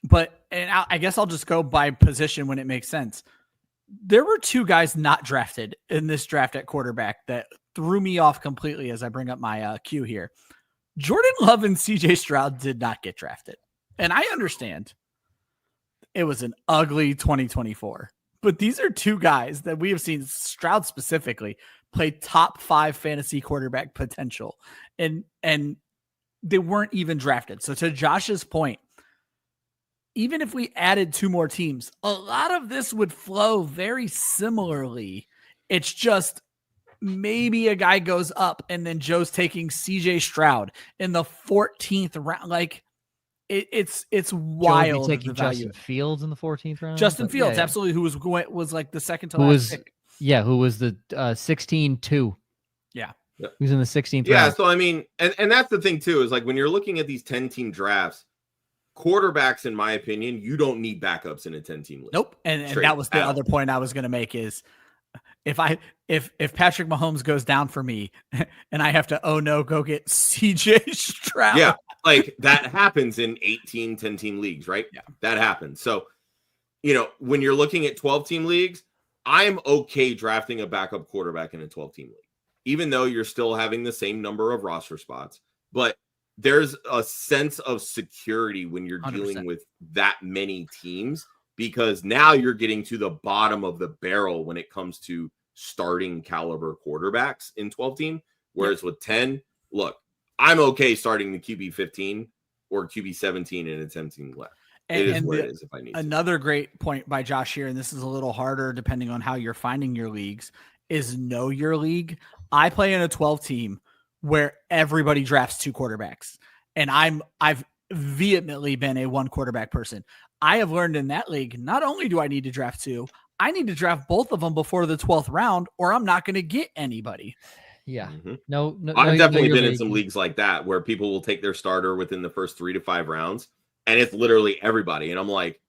and I guess I'll just go by position when it makes sense. There were 2 guys not drafted in this draft at quarterback that threw me off completely as I bring up my queue here. Jordan Love and CJ Stroud did not get drafted. And I understand it was an ugly 2024, but these are 2 guys that we have seen, Stroud specifically, play top 5 fantasy quarterback potential. And they weren't even drafted. So to Josh's point, even if we added 2 more teams, a lot of this would flow very similarly. It's just maybe a guy goes up and then Joe's taking CJ Stroud in the 14th round. Like it's wild. Taking Justin Fields in the 14th round. Justin Fields, absolutely. Who was like the second to last pick. Yeah. Who was the 16-2. Yeah. Who's in the 16th round. Yeah. So, I mean, and that's the thing too, is like when you're looking at these 10-team drafts, quarterbacks, in my opinion, you don't need backups in a 10-team league. Nope. And that was the other point I was going to make is if Patrick Mahomes goes down for me and I have to, go get CJ Stroud. Yeah. Like that happens in 18, 10-team leagues, right? Yeah. That happens. So, when you're looking at 12-team leagues, I'm okay drafting a backup quarterback in a 12-team league, even though you're still having the same number of roster spots. But there's a sense of security when you're 100%. dealing with that many teams, because now you're getting to the bottom of the barrel when it comes to starting caliber quarterbacks in 12-team. Whereas with 10, look, I'm okay starting the QB 15 or QB 17 and attempting left. It is what it is if I need another great point by Josh here, and this is a little harder depending on how you're finding your leagues, is know your league. I play in a 12 team where everybody drafts 2 quarterbacks, and I've vehemently been a 1 quarterback person. I have learned in that league, not only do I need to draft 2, I need to draft both of them before the 12th round, or I'm not going to get anybody. Yeah. Mm-hmm. No, I've definitely been in some leagues like that where people will take their starter within the first 3 to 5 rounds. And it's literally everybody. And I'm like,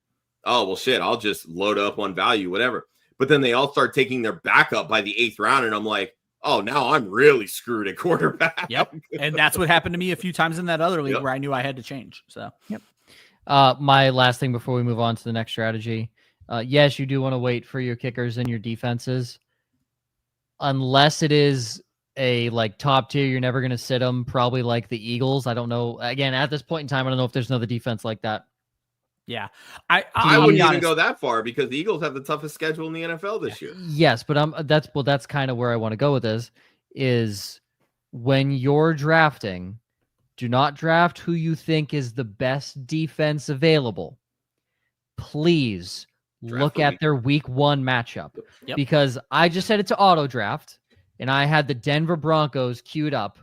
oh, well, shit, I'll just load up on value, whatever. But then they all start taking their backup by the 8th round. And I'm like, oh, now I'm really screwed at quarterback. Yep. And that's what happened to me a few times in that other league where I knew I had to change. So, yep. My last thing before we move on to the next strategy. Yes, you do want to wait for your kickers and your defenses. Unless it is a like top tier, you're never going to sit them, probably like the Eagles. I don't know. Again, at this point in time, I don't know if there's another defense like that. Yeah. I wouldn't even go that far because the Eagles have the toughest schedule in the NFL this year. Yes, but that's kind of where I want to go with this is when you're drafting, do not draft who you think is the best defense available. Please look at their week 1 matchup because I just set it to auto draft. And I had the Denver Broncos queued up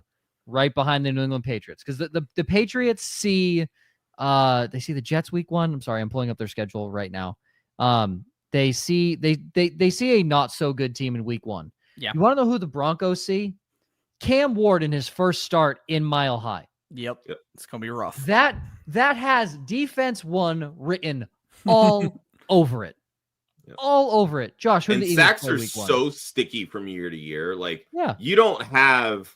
right behind the New England Patriots because the Patriots see they see the Jets week 1. I'm sorry, I'm pulling up their schedule right now. They see a not so good team in week 1. Yeah. You want to know who the Broncos see? Cam Ward in his first start in Mile High. Yep. It's gonna be rough. That has defense 1 written all over it. All over it. Josh, who and the Eagles sacks play are week 1? so sticky from year to year. Like, you don't have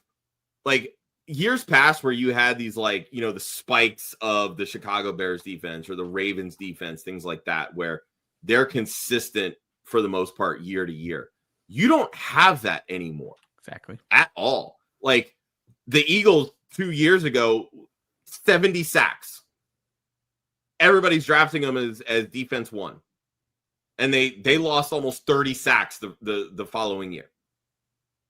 like years past where you had these like, the spikes of the Chicago Bears defense or the Ravens defense, things like that, where they're consistent for the most part year to year. You don't have that anymore. Exactly. At all. Like the Eagles 2 years ago, 70 sacks. Everybody's drafting them as defense 1. And they lost almost 30 sacks the following year.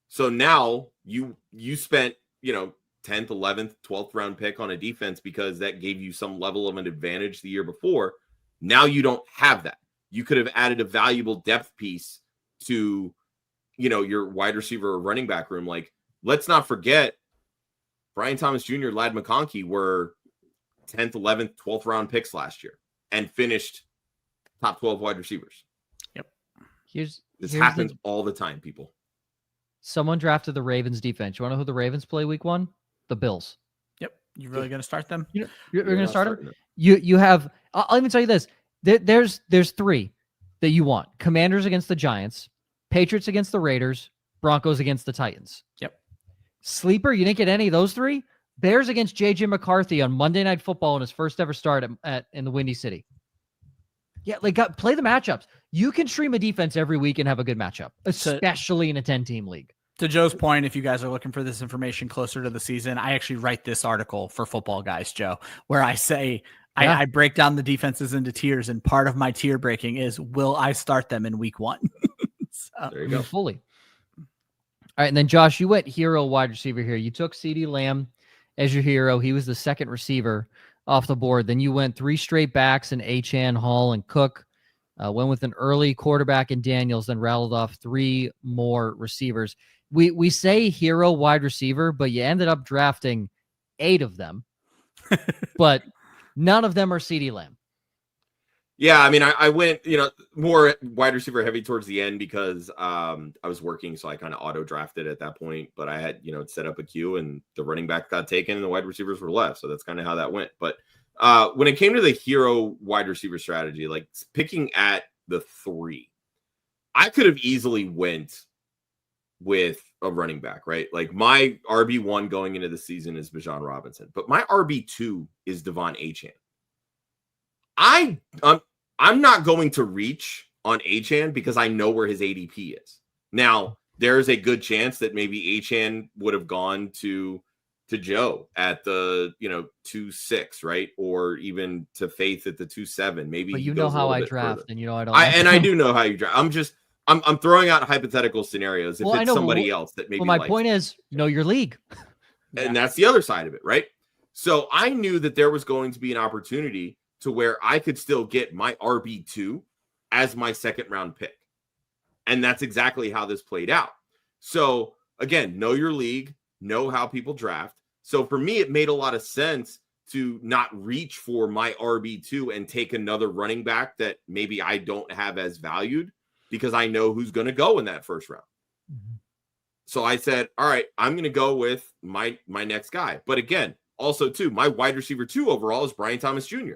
So now you spent, 10th, 11th, 12th round pick on a defense because that gave you some level of an advantage the year before. Now you don't have that. You could have added a valuable depth piece to, your wide receiver or running back room. Like, let's not forget Brian Thomas Jr., Ladd McConkey were 10th, 11th, 12th round picks last year and finished top 12 wide receivers. Yep. This happens all the time, people. Someone drafted the Ravens defense. You want to know who the Ravens play week 1? The Bills. Yep. You really going to start them? You're going to start them? You have, I'll even tell you this. There's 3 that you want. Commanders against the Giants, Patriots against the Raiders, Broncos against the Titans. Yep. Sleeper, you didn't get any of those 3? Bears against J.J. McCarthy on Monday Night Football in his first ever start in the Windy City. Yeah, play the matchups. You can stream a defense every week and have a good matchup, especially in a 10-team league. To Joe's point, if you guys are looking for this information closer to the season, I actually write this article for Football Guys, Joe, where I say I break down the defenses into tiers, and part of my tier breaking is, will I start them in week 1? So, there you go. Fully. All right, and then Josh, you went hero wide receiver here. You took CeeDee Lamb as your hero. He was the second receiver off the board. Then you went 3 straight backs in Achane, Hall, and Cook. Went with an early quarterback in Daniels, then rattled off 3 more receivers. We say hero wide receiver, but you ended up drafting 8 of them. But none of them are CeeDee Lamb. Yeah, I mean, I went, more wide receiver heavy towards the end because I was working, so I kind of auto drafted at that point. But I had, set up a queue, and the running back got taken, and the wide receivers were left. So that's kind of how that went. But when it came to the hero wide receiver strategy, like picking at the 3, I could have easily went with a running back, right? Like my RB1 going into the season is Bijan Robinson, but my RB2 is Devon Achane. I'm not going to reach on Achane because I know where his ADP is. Now, there's a good chance that maybe Achane would have gone to Joe at the 2.6, right? Or even to Faith at the 2.7. Maybe. But you know how I draft, further. And I don't. I do know how you draft. I'm throwing out hypothetical scenarios. If Well, I it's know, somebody else that maybe. Well, my likes point it. is, know your league. And that's the other side of it, right? So I knew that there was going to be an opportunity to where I could still get my RB2 as my second round pick. And that's exactly how this played out. So again, know your league, know how people draft. So for me, it made a lot of sense to not reach for my RB2 and take another running back that maybe I don't have as valued because I know who's going to go in that first round. Mm-hmm. So I said, all right, I'm going to go with my next guy. But again, also too, my wide receiver 2 overall is Brian Thomas Jr.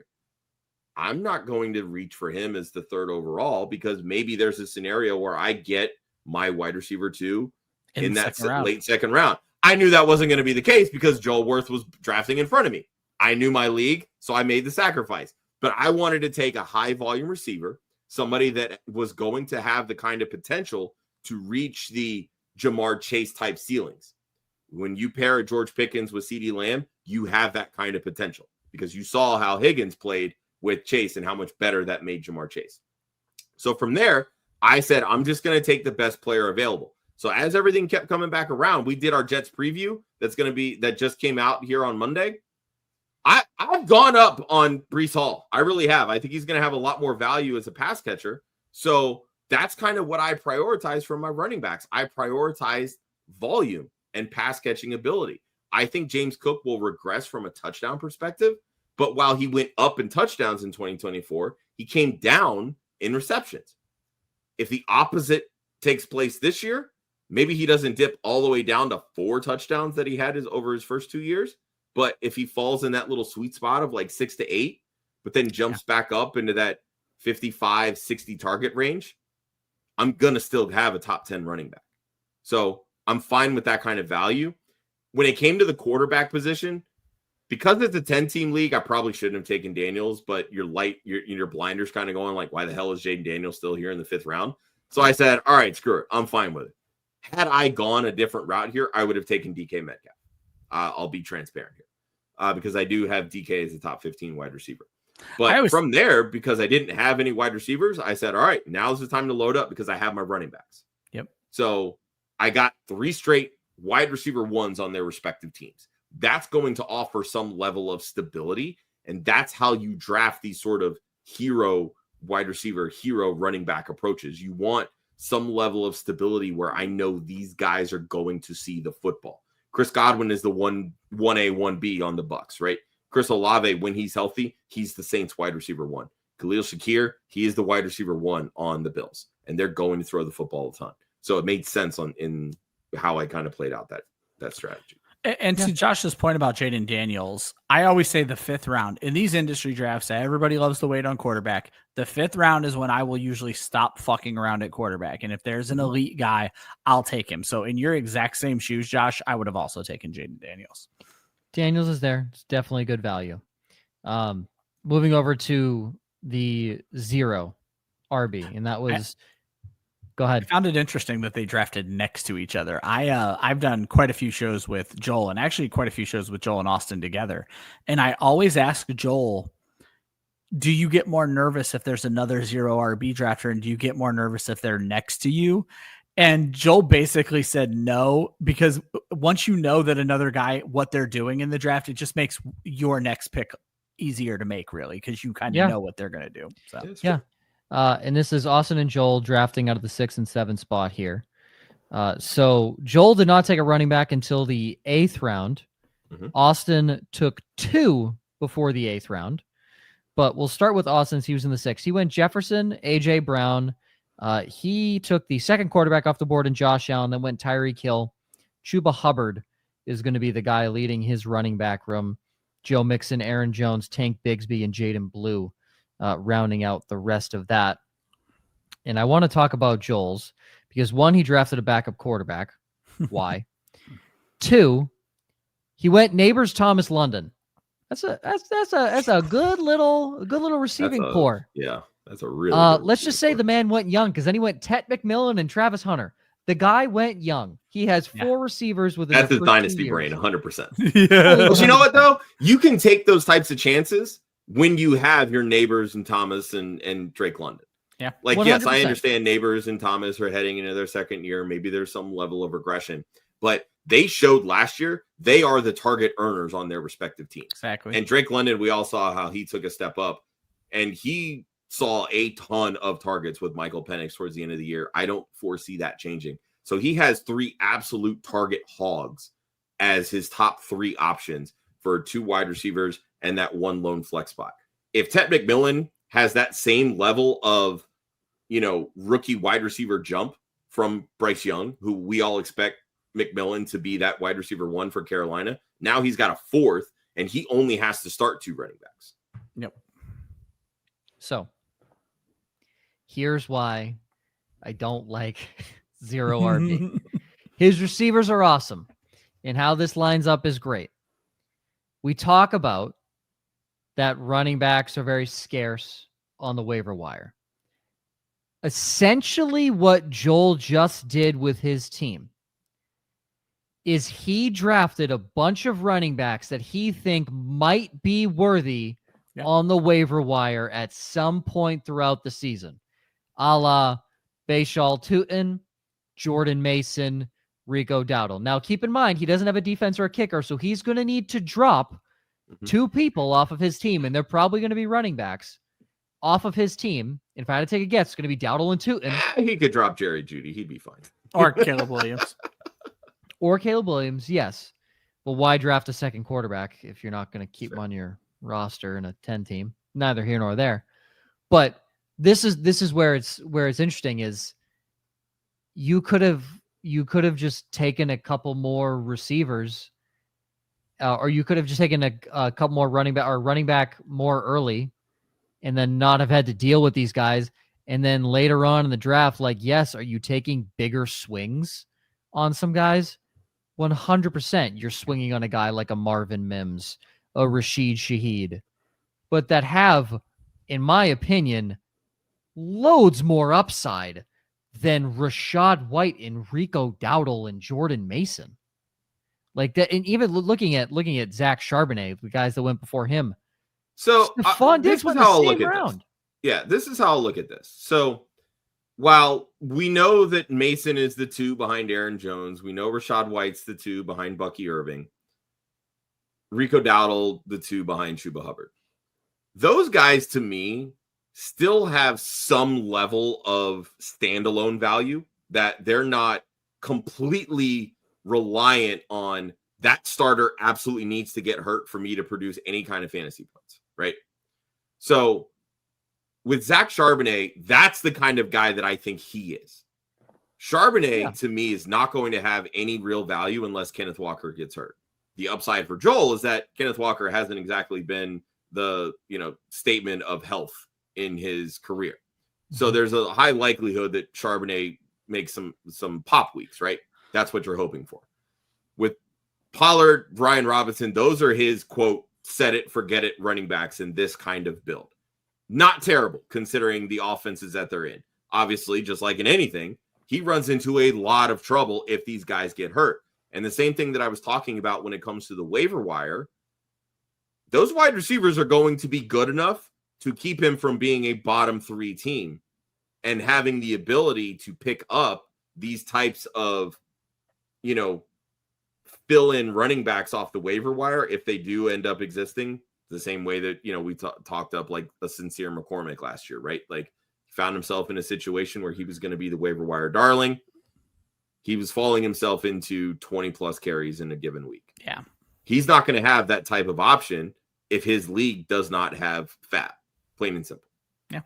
I'm not going to reach for him as the 3rd overall because maybe there's a scenario where I get my wide receiver 2 in that late second round. I knew that wasn't going to be the case because Joel Wirth was drafting in front of me. I knew my league, so I made the sacrifice. But I wanted to take a high volume receiver, somebody that was going to have the kind of potential to reach the Jamar Chase type ceilings. When you pair George Pickens with CeeDee Lamb, you have that kind of potential because you saw how Higgins played with Chase and how much better that made Jamar Chase. So from there, I said, I'm just going to take the best player available. So as everything kept coming back around, we did our Jets preview that just came out here on Monday. I've gone up on Breece Hall. I really have. I think he's going to have a lot more value as a pass catcher. So that's kind of what I prioritize for my running backs. I prioritize volume and pass catching ability. I think James Cook will regress from a touchdown perspective, but while he went up in touchdowns in 2024, he came down in receptions. If the opposite takes place this year, maybe he doesn't dip all the way down to 4 touchdowns that he had over his first 2 years. But if he falls in that little sweet spot of like 6 to 8, but then jumps back up into that 55, 60 target range, I'm going to still have a top 10 running back. So I'm fine with that kind of value. When it came to the quarterback position, because it's a 10-team league, I probably shouldn't have taken Daniels, but your blinders kind of going like, why the hell is Jaden Daniels still here in the 5th round? So I said, all right, screw it. I'm fine with it. Had I gone a different route here, I would have taken DK Metcalf. I'll be transparent here because I do have DK as a top 15 wide receiver. But from there, because I didn't have any wide receivers, I said, all right, now's the time to load up because I have my running backs. Yep. So I got 3 straight wide receiver 1s on their respective teams. That's going to offer some level of stability. And that's how you draft these sort of hero wide receiver, hero running back approaches. You want some level of stability where I know these guys are going to see the football. Chris Godwin is the 1A, 1B on the Bucs, right? Chris Olave, when he's healthy, he's the Saints wide receiver 1. Khalil Shakir, he is the wide receiver 1 on the Bills, and they're going to throw the football a ton. So it made sense in how I kind of played out that strategy. And to Josh's point about Jaden Daniels, I always say the 5th round in these industry drafts, everybody loves to wait on quarterback. The 5th round is when I will usually stop fucking around at quarterback. And if there's an elite guy, I'll take him. So in your exact same shoes, Josh, I would have also taken Jaden Daniels. Daniels is there. It's definitely good value. Moving over to the 0 RB, and that was... Go ahead. I found it interesting that they drafted next to each other. I've done quite a few shows with Joel, and actually quite a few shows with Joel and Austin together. And I always ask Joel, do you get more nervous if there's another 0 RB drafter? And do you get more nervous if they're next to you? And Joel basically said no, because once you know that another guy, what they're doing in the draft, it just makes your next pick easier to make, really, because you kind of know what they're going to do. So yeah. And this is Austin and Joel drafting out of the 6 and 7 spot here. So Joel did not take a running back until the 8th round. Mm-hmm. Austin took 2 before the 8th round. But we'll start with Austin since he was in the 6th. He went Jefferson, A.J. Brown. He took the 2nd quarterback off the board in Josh Allen, then went Tyreek Hill. Chuba Hubbard is going to be the guy leading his running back room. Joe Mixon, Aaron Jones, Tank Bigsby, and Jaden Blue. Rounding out the rest of that. And I want to talk about Joel's because 1, he drafted a backup quarterback. Why? 2, he went Neighbors Thomas London. That's a good little receiving core. Yeah, that's a really let's just say the man went young because then he went Tet McMillan and Travis Hunter. The guy went young. He has 4 receivers within that's his dynasty brain, 100%. Yeah. But you know what though? You can take those types of chances when you have your Neighbors and Thomas and Drake London. Yeah. Like, 100%. yes, I understand Neighbors and Thomas are heading into their second year. Maybe there's some level of regression, but they showed last year they are the target earners on their respective teams. Exactly. And Drake London, we all saw how he took a step up, and he saw a ton of targets with Michael Penix towards the end of the year. I don't foresee that changing. So he has 3 absolute target hogs as his top 3 options for 2 wide receivers and that 1 lone flex spot. If Ted McMillan has that same level of, rookie wide receiver jump from Bryce Young, who we all expect McMillan to be that wide receiver 1 for Carolina. Now he's got a 4th, and he only has to start 2 running backs. Yep. So here's why I don't like zero RB. His receivers are awesome, and how this lines up is great. We talk about that running backs are very scarce on the waiver wire. Essentially, what Joel just did with his team is he drafted a bunch of running backs that he think might be worthy on the waiver wire at some point throughout the season, a la Bashal Tutin, Jordan Mason, Rico Dowdle. Now, keep in mind, he doesn't have a defense or a kicker, so he's going to need to drop 2 people off of his team, and they're probably going to be running backs off of his team. And if I had to take a guess, it's going to be Dowdle and Tutin. He could drop Jerry Jeudy. He'd be fine. Or Caleb Williams. Or Caleb Williams, yes. Well, why draft a second quarterback if you're not going to keep him on your roster in a 10 team? Neither here nor there. But this is where it's interesting is you could have just taken a couple more receivers, or you could have just taken a couple more running back more early, and then not have had to deal with these guys. And then later on in the draft, like, yes, are you taking bigger swings on some guys? 100% you're swinging on a guy like a Marvin Mims, a Rashid Shaheed, but that have, in my opinion, loads more upside than Rashad White, Rico Dowdle, and Jordan Mason. Like that, and even looking at Zach Charbonnet, the guys that went before him. So Stephon Diggs was the same round. Yeah, this is how I'll look at this. So while we know that Mason is the 2 behind Aaron Jones, we know Rashad White's the 2 behind Bucky Irving, Rico Dowdle the 2 behind Chuba Hubbard. Those guys, to me, still have some level of standalone value, that they're not completely reliant on that starter absolutely needs to get hurt for me to produce any kind of fantasy points, right? So with Zach Charbonnet, that's the kind of guy that I think he is. Charbonnet, to me, is not going to have any real value unless Kenneth Walker gets hurt. The upside for Joel is that Kenneth Walker hasn't exactly been the statement of health in his career. So there's a high likelihood that Charbonnet makes some pop weeks, right? That's what you're hoping for. With Pollard, Brian Robinson, those are his, quote, set it, forget it running backs in this kind of build. Not terrible considering the offenses that they're in. Obviously, just like in anything, he runs into a lot of trouble if these guys get hurt. And the same thing that I was talking about when it comes to the waiver wire, those wide receivers are going to be good enough to keep him from being a bottom 3 team and having the ability to pick up these types of, fill-in running backs off the waiver wire if they do end up existing, the same way that, we talked up like a Sincere McCormick last year, right? Like, he found himself in a situation where he was going to be the waiver wire darling. He was falling himself into 20-plus carries in a given week. Yeah. He's not going to have that type of option if his league does not have fat, plain and simple. Yeah.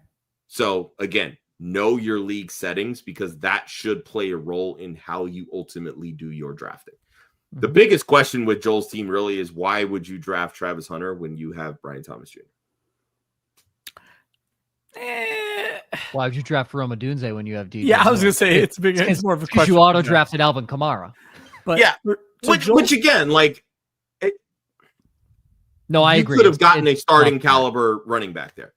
So, again, know your league settings because that should play a role in how you ultimately do your drafting. The biggest question with Joel's team really is, why would you draft Travis Hunter when you have Brian Thomas Jr.? Why would you draft Roma Dunze when you have DJ? Yeah, I was going to say it's big. It's more of a question. Because you auto drafted Alvin Kamara. But yeah, which again, like, no, I you agree. Could have gotten a starting caliber running back there.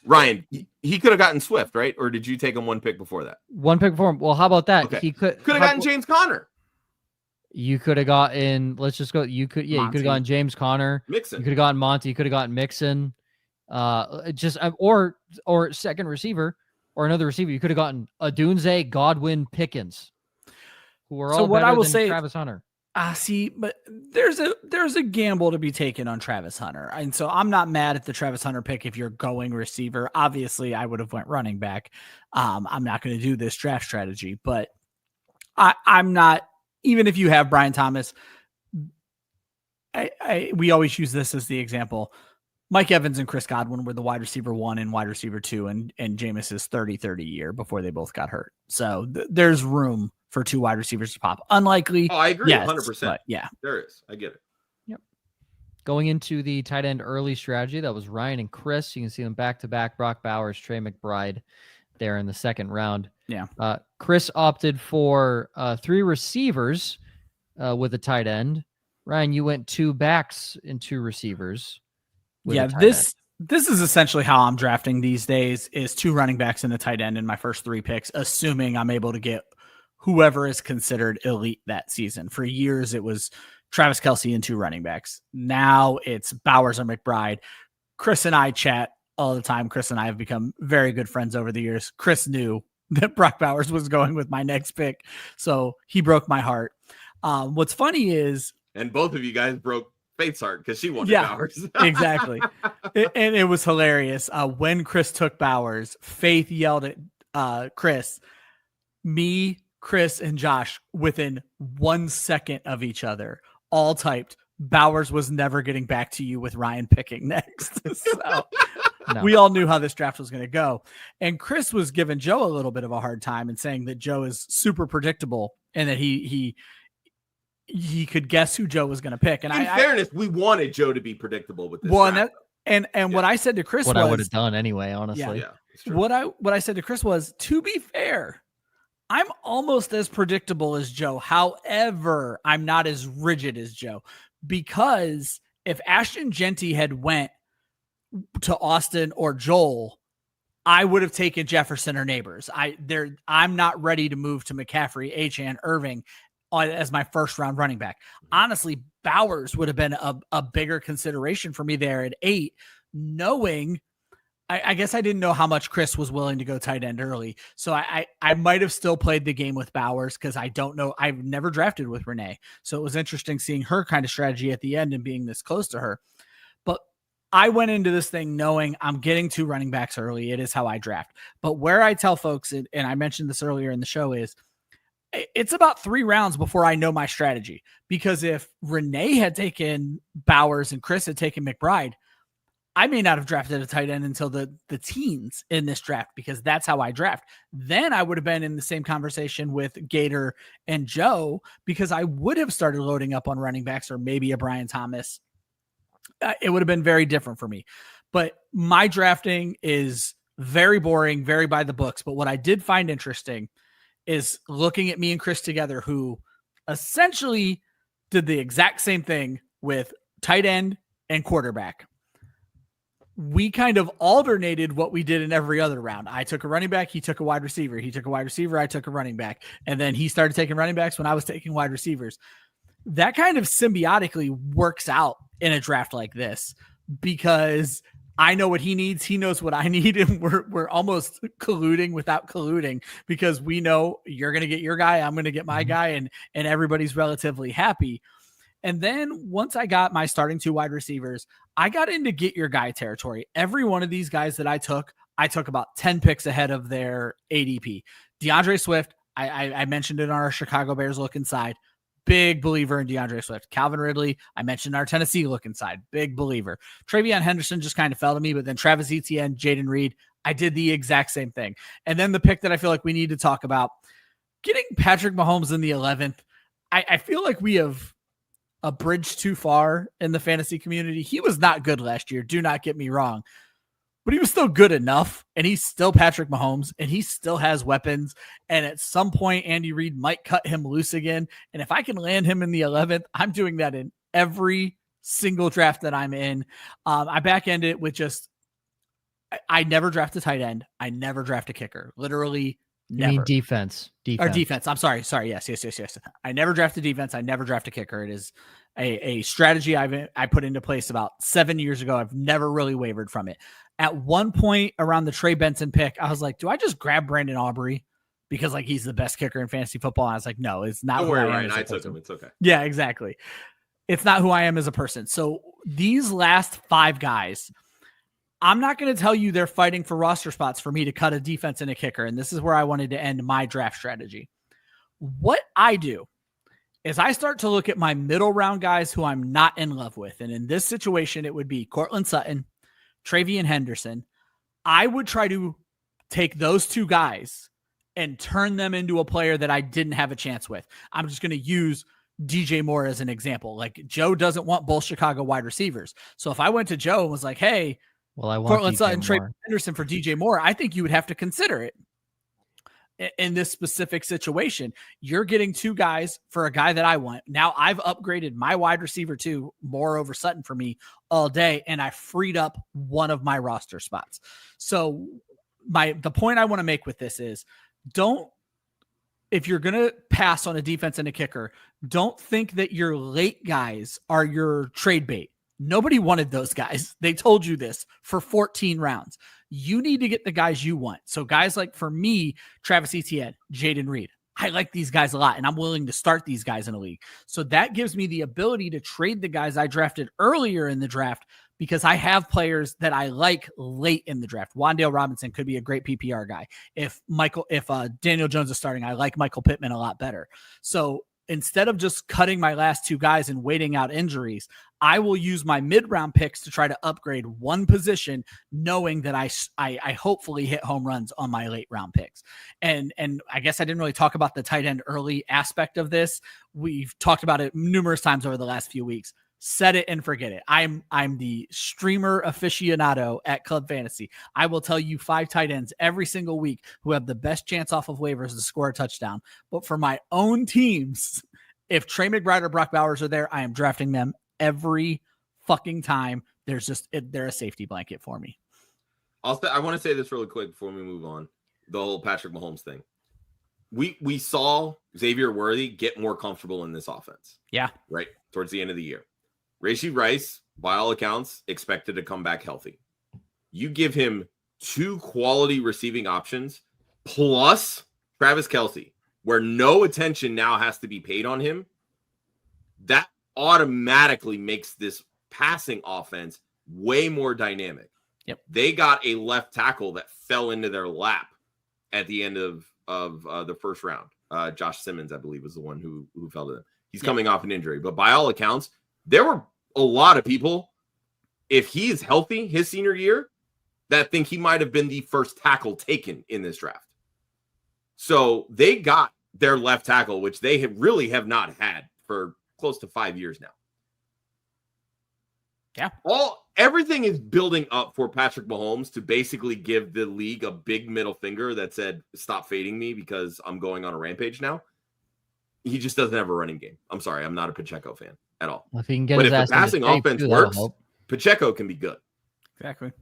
Ryan, he could have gotten Swift, right? Or did you take him one pick before that? One pick before him. Well, how about that? Okay. He could have gotten James Conner. You could have gotten. Let's just go. You could have gotten James Conner. Mixon. You could have gotten Monty. You could have gotten Mixon. Or second receiver or another receiver. You could have gotten Adunze, Godwin, Pickens, who are So all what I better will than say, Travis Hunter. see, but there's a gamble to be taken on Travis Hunter. And so I'm not mad at the Travis Hunter pick if you're going receiver. Obviously, I would have went running back. I'm not going to do this draft strategy, but I'm not, even if you have Brian Thomas, we always use this as the example. Mike Evans and Chris Godwin were the wide receiver 1 and wide receiver 2, and Jameis's 30-30 year before they both got hurt. So there's room for 2 wide receivers to pop. Unlikely. Oh, I agree, yes, 100%. Yeah, there is. I get it. Yep. Going into the tight end early strategy, that was Ryan and Chris. You can see them back to back. Brock Bowers, Trey McBride, there in the second round. Yeah. Chris opted for 3 receivers with a tight end. Ryan, you went 2 backs and 2 receivers. Yeah, this is essentially how I'm drafting these days, is 2 running backs and a tight end in my first 3 picks, assuming I'm able to get whoever is considered elite that season. For years, it was Travis Kelce and 2 running backs. Now it's Bowers or McBride. Chris and I chat all the time. Chris and I have become very good friends over the years. Chris knew that Brock Bowers was going with my next pick, so he broke my heart. What's funny is... And both of you guys broke Faith's heart because she wanted Bowers. Exactly. And it was hilarious. When Chris took Bowers, Faith yelled at Chris, me, Chris, and Josh within 1 second of each other, all typed, Bowers was never getting back to you with Ryan picking next. So we all knew how this draft was going to go. And Chris was giving Joe a little bit of a hard time and saying that Joe is super predictable and that he could guess who Joe was going to pick. And in fairness, we wanted Joe to be predictable with this. Well, and what I said to Chris I would have done anyway, honestly. Yeah, what I said to Chris was, to be fair, I'm almost as predictable as Joe. However, I'm not as rigid as Joe, because if Ashton Genty had went to Austin or Joel, I would have taken Jefferson or Neighbors. I'm not ready to move to McCaffrey, Achane, Irving as my first round running back. Honestly, Bowers would have been a bigger consideration for me there at 8, knowing I guess I didn't know how much Chris was willing to go tight end early. So I might have still played the game with Bowers, because I don't know. I've never drafted with Renee. So it was interesting seeing her kind of strategy at the end and being this close to her. But I went into this thing knowing I'm getting 2 running backs early. It is how I draft. But where I tell folks, and I mentioned this earlier in the show, is it's about 3 rounds before I know my strategy. Because if Renee had taken Bowers and Chris had taken McBride, I may not have drafted a tight end until the teens in this draft, because that's how I draft. Then I would have been in the same conversation with Gator and Joe, because I would have started loading up on running backs or maybe a Brian Thomas. It would have been very different for me. But my drafting is very boring, very by the books. But what I did find interesting is looking at me and Chris together, who essentially did the exact same thing with tight end and quarterback. We kind of alternated what we did in every other round. I took a running back. He took a wide receiver. He took a wide receiver. I took a running back. And then he started taking running backs when I was taking wide receivers. That kind of symbiotically works out in a draft like this, because I know what he needs. He knows what I need. And we're almost colluding without colluding, because we know you're going to get your guy. I'm going to get my guy, and everybody's relatively happy. And then once I got my starting 2 wide receivers, I got into get your guy territory. Every one of these guys that I took about 10 picks ahead of their ADP. DeAndre Swift, I mentioned it on our Chicago Bears look inside. Big believer in DeAndre Swift. Calvin Ridley, I mentioned our Tennessee look inside. Big believer. Travion Henderson just kind of fell to me, but then Travis Etienne, Jaden Reed, I did the exact same thing. And then the pick that I feel like we need to talk about, getting Patrick Mahomes in the 11th. I feel like we have a bridge too far in the fantasy community. He was not good last year. Do not get me wrong, but he was still good enough, and he's still Patrick Mahomes, and he still has weapons. And at some point, Andy Reid might cut him loose again. And if I can land him in the 11th, I'm doing that in every single draft that I'm in. I back end it with I never draft a tight end. I never draft a kicker. Literally You mean defense. Or defense. I'm sorry. Yes. I never draft a defense. I never draft a kicker. It is a strategy I put into place about 7 years ago. I've never really wavered from it. At one point around the Trey Benson pick, I was like, do I just grab Brandon Aubrey because like he's the best kicker in fantasy football? And I was like, no, it's not. Don't worry, Ryan. I took him. It's okay. Yeah, exactly. It's not who I am as a person. So these last 5 guys, I'm not going to tell you they're fighting for roster spots for me to cut a defense and a kicker. And this is where I wanted to end my draft strategy. What I do is I start to look at my middle round guys who I'm not in love with. And in this situation, it would be Cortland Sutton, Travian Henderson. I would try to take those 2 guys and turn them into a player that I didn't have a chance with. I'm just going to use DJ Moore as an example. Like Joe doesn't want both Chicago wide receivers. So if I went to Joe and was like, hey, well, I want Cortland Sutton, Trey Henderson for DJ Moore, I think you would have to consider it in this specific situation. You're getting 2 guys for a guy that I want. Now I've upgraded my wide receiver to Moore over Sutton for me all day, and I freed up one of my roster spots. So the point I want to make with this is if you're going to pass on a defense and a kicker, don't think that your late guys are your trade bait. Nobody wanted those guys. They told you this for 14 rounds. You need to get the guys you want. So guys like, for me, Travis Etienne, Jaden Reed, I like these guys a lot, and I'm willing to start these guys in a league. So that gives me the ability to trade the guys I drafted earlier in the draft because I have players that I like late in the draft. Wan'Dale Robinson could be a great PPR guy. If Daniel Jones is starting, I like Michael Pittman a lot better. So instead of just cutting my last 2 guys and waiting out injuries, I will use my mid-round picks to try to upgrade one position, knowing that I hopefully hit home runs on my late-round picks. And I guess I didn't really talk about the tight end early aspect of this. We've talked about it numerous times over the last few weeks. Set it and forget it. I'm the streamer aficionado at Club Fantasy. I will tell you 5 tight ends every single week who have the best chance off of waivers to score a touchdown. But for my own teams, if Trey McBride or Brock Bowers are there, I am drafting them every fucking time. They're a safety blanket for me. I want to say this really quick before we move on. The whole Patrick Mahomes thing. We saw Xavier Worthy get more comfortable in this offense. Yeah. Right. Towards the end of the year. Rashee Rice, by all accounts, expected to come back healthy. You give him 2 quality receiving options plus Travis Kelce, where no attention now has to be paid on him. That automatically makes this passing offense way more dynamic. Yep. They got a left tackle that fell into their lap at the end of the first round. Josh Simmons, I believe, was the one who fell to them. He's coming off an injury, but by all accounts, there were a lot of people, if he is healthy his senior year, that think he might have been the first tackle taken in this draft. So they got their left tackle, which they really have not had for close to 5 years now. Yeah. Everything is building up for Patrick Mahomes to basically give the league a big middle finger that said, stop fading me because I'm going on a rampage now. He just doesn't have a running game. I'm sorry. I'm not a Pacheco fan at all. Well, if he can get but his if ass the passing offense works, Pacheco can be good. Exactly.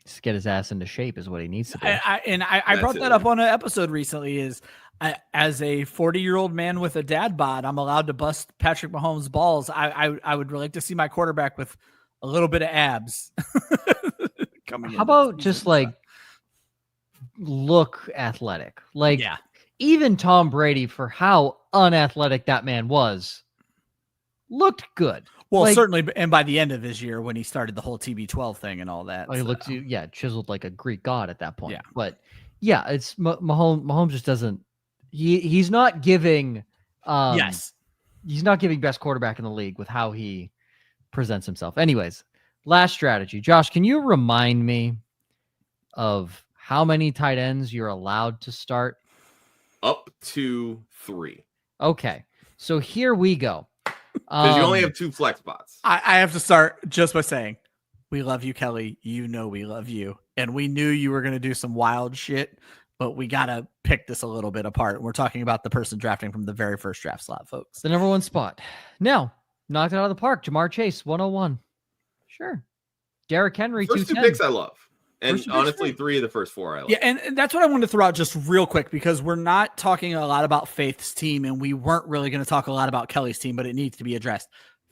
Just get his ass into shape is what he needs to do. I brought that up on an episode recently is as a 40-year-old man with a dad bod, I'm allowed to bust Patrick Mahomes' balls. I would like to see my quarterback with a little bit of abs. Coming How about just like look athletic? Like, yeah. Even Tom Brady, for how unathletic that man was, looked good. Well, like, certainly, and by the end of his year, when he started the whole TB12 thing and all that, he looked, chiseled like a Greek god at that point. Yeah. But yeah, it's Mahomes just doesn't. He's not giving. He's not giving best quarterback in the league with how he presents himself. Anyways, last strategy, Josh. Can you remind me of how many tight ends you're allowed to start? Up to 3. Okay, so here we go. Because you only have 2 flex spots. I have to start just by saying, we love you, Kelly. You know we love you. And we knew you were going to do some wild shit, but we got to pick this a little bit apart. We're talking about the person drafting from the very first draft slot, folks. The number 1 spot. Now, knocked it out of the park. Jamar Chase, 101. Sure. Derrick Henry, first 210. 2 picks I love. And honestly, 3 of the first 4 I like. Yeah, and that's what I wanted to throw out just real quick, because we're not talking a lot about Faith's team, and we weren't really going to talk a lot about Kelly's team, but it needs to be addressed.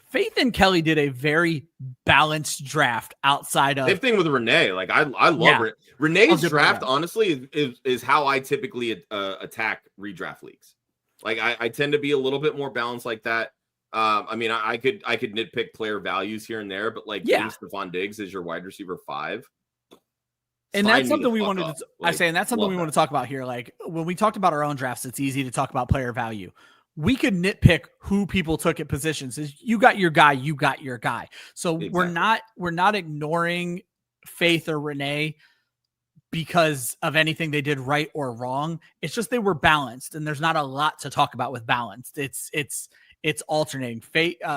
Faith and Kelly did a very balanced draft outside of... Same thing with Renee. Like, I love Renee's draft, honestly, is how I typically attack redraft leagues. Like, I tend to be a little bit more balanced like that. I mean, I could nitpick player values here and there, but like getting Stephon Diggs as your wide receiver 5. And that's something we wanted to, and that's something we want to talk about here. Like, when we talked about our own drafts, it's easy to talk about player value. We could nitpick who people took at positions. You got your guy, you got your guy. So exactly. we're not ignoring Faith or Renee because of anything they did right or wrong. It's just they were balanced, and there's not a lot to talk about with balanced. It's alternating.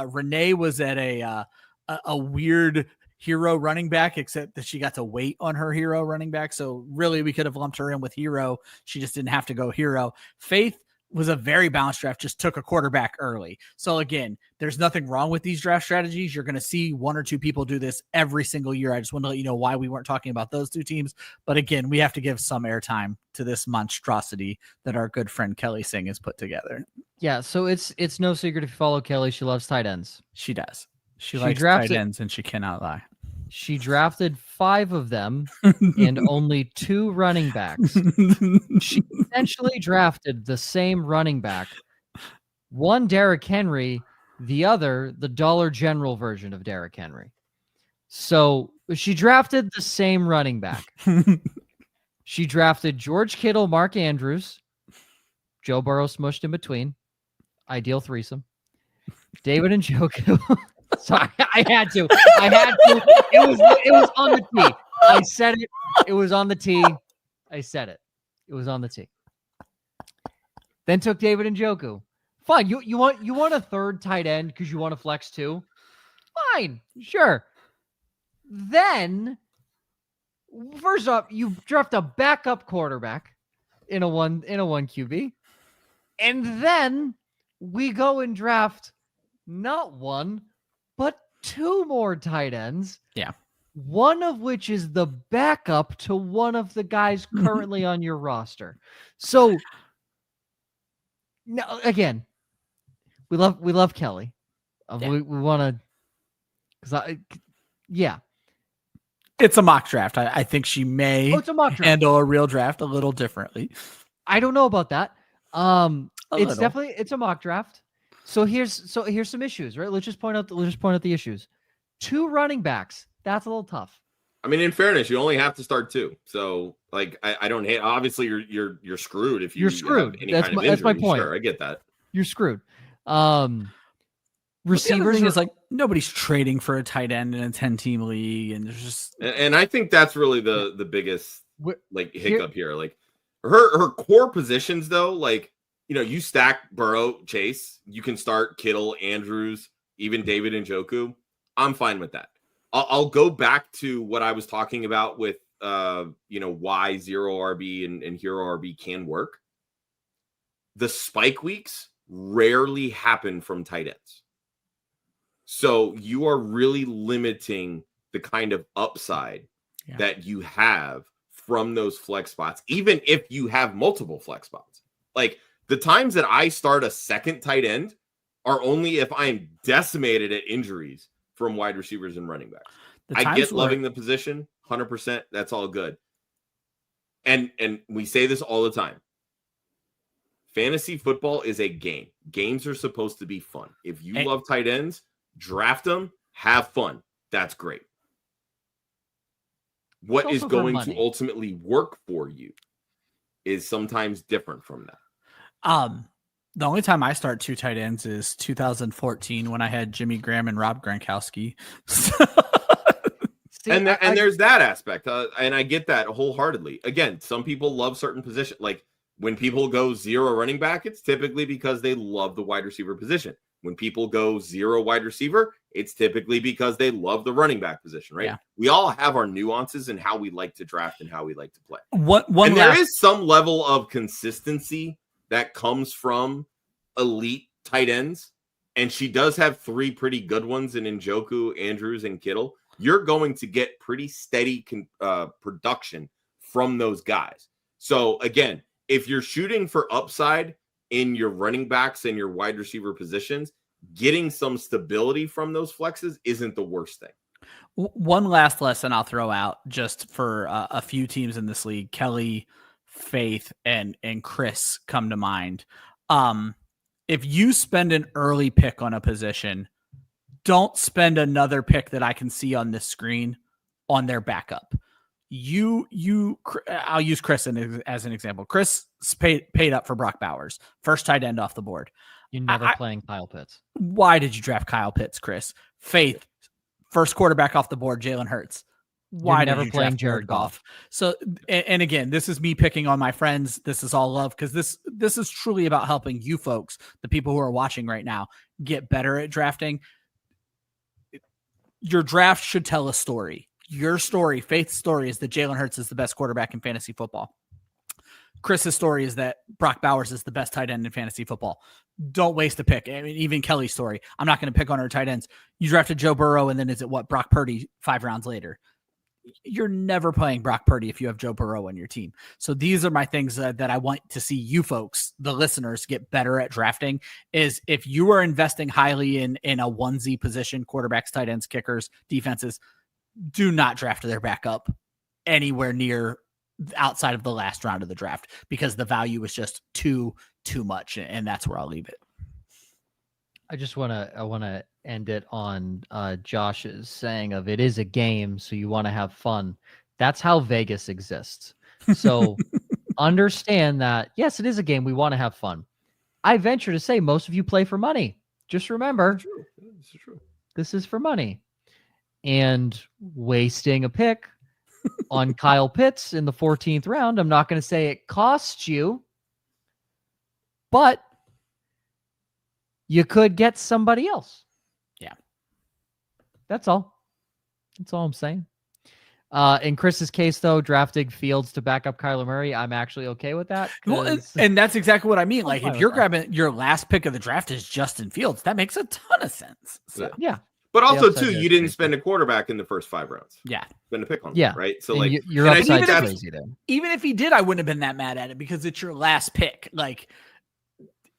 Renee was at a weird hero running back, except that she got to wait on her hero running back. So really we could have lumped her in with hero. She just didn't have to go hero. Faith was a very balanced draft, just took a quarterback early. So again, there's nothing wrong with these draft strategies. You're going to see 1 or 2 people do this every single year. I just want to let you know why we weren't talking about those 2 teams. But again, we have to give some airtime to this monstrosity that our good friend Kelly Singh has put together. Yeah. So it's no secret if you follow Kelly, she loves tight ends. She does. She likes tight ends, and she cannot lie. She drafted 5 of them and only 2 running backs. She essentially drafted the same running back. One, Derrick Henry, the other, the Dollar General version of Derrick Henry. So she drafted the same running back. She drafted George Kittle, Mark Andrews, Joe Burrow smushed in between. Ideal threesome. David and Njoku. Sorry, I had to. It was on the tee. I said it. It was on the tee. I said it. It was on the tee. Then took David and Njoku. Fine. You want a third tight end because you want to flex too? Fine. Sure. Then, first off, you draft a backup quarterback in a one QB, and then we go and draft not 1, but 2 more tight ends. Yeah. One of which is the backup to one of the guys currently on your roster. So now, again, we love Kelly. We want to, it's a mock draft. I think she may handle a real draft a little differently. I don't know about that. It's a mock draft. So here's some issues, right? Let's just point out the issues. 2 running backs. That's a little tough. I mean, in fairness, you only have to start 2. So, like, I don't hate. Obviously, you're screwed if you're screwed. Have any kind of injury. That's my point. Sure, I get that. You're screwed. Receivers is like nobody's trading for a tight end in a 10-team league, and there's just and I think that's really the biggest like hiccup here. Like her core positions though, like. You know, you stack Burrow, Chase. You can start Kittle, Andrews, even David and Njoku. I'm fine with that. I'll go back to what I was talking about with, why 0 RB and hero RB can work. The spike weeks rarely happen from tight ends. So you are really limiting the kind of upside that you have from those flex spots, even if you have multiple flex spots. Like, the times that I start a second tight end are only if I'm decimated at injuries from wide receivers and running backs. I get loving the position, 100%. That's all good. And we say this all the time. Fantasy football is a game. Games are supposed to be fun. If you love tight ends, draft them, have fun. That's great. What is going to ultimately work for you is sometimes different from that. The only time I start 2 tight ends is 2014 when I had Jimmy Graham and Rob Gronkowski. And there's that aspect, and I get that wholeheartedly. Again, some people love certain positions. Like when people go 0 running back, it's typically because they love the wide receiver position. When people go 0 wide receiver, it's typically because they love the running back position, right? Yeah. We all have our nuances in how we like to draft and how we like to play. There is some level of consistency that comes from elite tight ends. And she does have 3 pretty good ones in Njoku, Andrews, and Kittle. you're going to get pretty steady production from those guys. So again, if you're shooting for upside in your running backs and your wide receiver positions, getting some stability from those flexes isn't the worst thing. One last lesson I'll throw out just for a few teams in this league. Kelly, Faith, and Chris come to mind. If you spend an early pick on a position, don't spend another pick that I can see on this screen on their backup. I'll use Chris as an example. Chris paid up for Brock Bowers, first tight end off the board. You're never playing Kyle Pitts. Why did you draft Kyle Pitts, Chris? Faith, first quarterback off the board, Jalen Hurts. Why never did you playing draft Jared Goff? So, and again, this is me picking on my friends. This is all love because this is truly about helping you folks, the people who are watching right now, get better at drafting. Your draft should tell a story. Your story, Faith's story, is that Jalen Hurts is the best quarterback in fantasy football. Chris's story is that Brock Bowers is the best tight end in fantasy football. Don't waste a pick. I mean, even Kelly's story. I'm not going to pick on our tight ends. You drafted Joe Burrow, and then is it Brock Purdy 5 rounds later? You're never playing Brock Purdy if you have Joe Burrow on your team. So these are my things that I want to see you folks, the listeners, get better at drafting. Is if you are investing highly in a onesie position, quarterbacks, tight ends, kickers, defenses, do not draft their backup anywhere near outside of the last round of the draft because the value is just too much, and that's where I'll leave it. I want to end it on Josh's saying of it is a game, so you want to have fun. That's how Vegas exists. So understand that, yes, it is a game. We want to have fun. I venture to say most of you play for money. Just remember, This is true. This is for money. And wasting a pick on Kyle Pitts in the 14th round, I'm not going to say it costs you, but you could get somebody else. Yeah. That's all. That's all I'm saying. In Chris's case, though, drafting Fields to back up Kyler Murray, I'm actually okay with that. Well, and that's exactly what I mean. Like, if you're grabbing your last pick of the draft is Justin Fields, that makes a ton of sense. So. Yeah. But also, too, you didn't spend a quarterback in the first 5 rounds. Yeah. Spend a pick on him, yeah. right? So, and like, you're upside crazy then. Even if he did, I wouldn't have been that mad at it because it's your last pick. Like,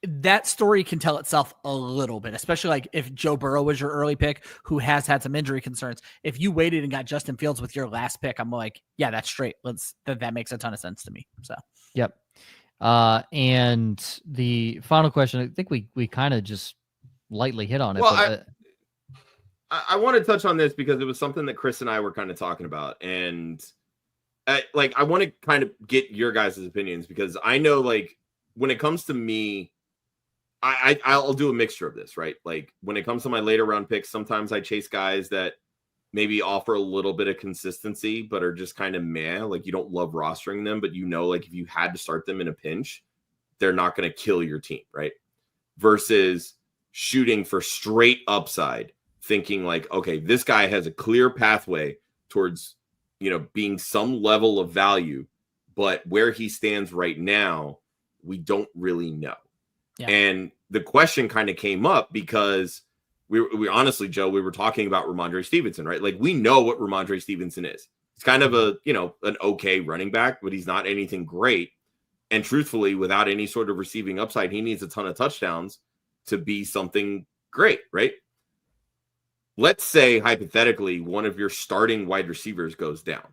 that story can tell itself a little bit, especially like if Joe Burrow was your early pick who has had some injury concerns. If you waited and got Justin Fields with your last pick, I'm like, yeah, that's straight. That makes a ton of sense to me. So, yep. And the final question, I think we kind of just lightly hit on it. Well, I want to touch on this because it was something that Chris and I were kind of talking about. And I want to kind of get your guys' opinions because I know, like, when it comes to me, I'll do a mixture of this, right? Like, when it comes to my later round picks, sometimes I chase guys that maybe offer a little bit of consistency, but are just kind of meh. Like, you don't love rostering them, but like, if you had to start them in a pinch, they're not going to kill your team, right? Versus shooting for straight upside, thinking like, okay, this guy has a clear pathway towards, being some level of value, but where he stands right now, we don't really know. Yeah. And the question kind of came up because we honestly, Joe, we were talking about Ramondre Stevenson, right? Like, we know what Ramondre Stevenson is. He's kind of an okay running back, but he's not anything great. And truthfully, without any sort of receiving upside, he needs a ton of touchdowns to be something great, right? Let's say, hypothetically, one of your starting wide receivers goes down.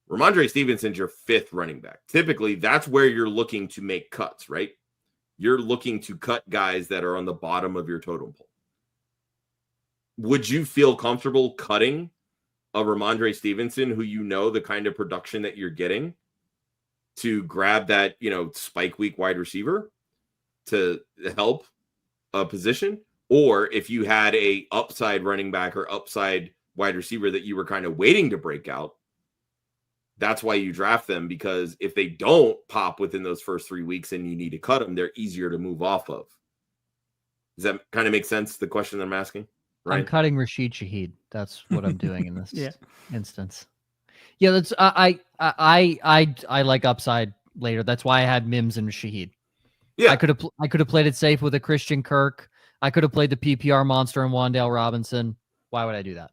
Ramondre Stevenson's your 5th running back. Typically, that's where you're looking to make cuts, right? You're looking to cut guys that are on the bottom of your totem pole. Would you feel comfortable cutting a Ramondre Stevenson who the kind of production that you're getting to grab that, spike week wide receiver to help a position? Or if you had a upside running back or upside wide receiver that you were kind of waiting to break out, that's why you draft them, because if they don't pop within those first 3 weeks and you need to cut them, they're easier to move off of. Does that kind of make sense, the question that I'm asking? Right? I'm cutting Rashid Shaheed. That's what I'm doing in this instance. Yeah, that's I like upside later. That's why I had Mims and Shaheed. Yeah, I could have played it safe with a Christian Kirk. I could have played the PPR monster and Wan'Dale Robinson. Why would I do that?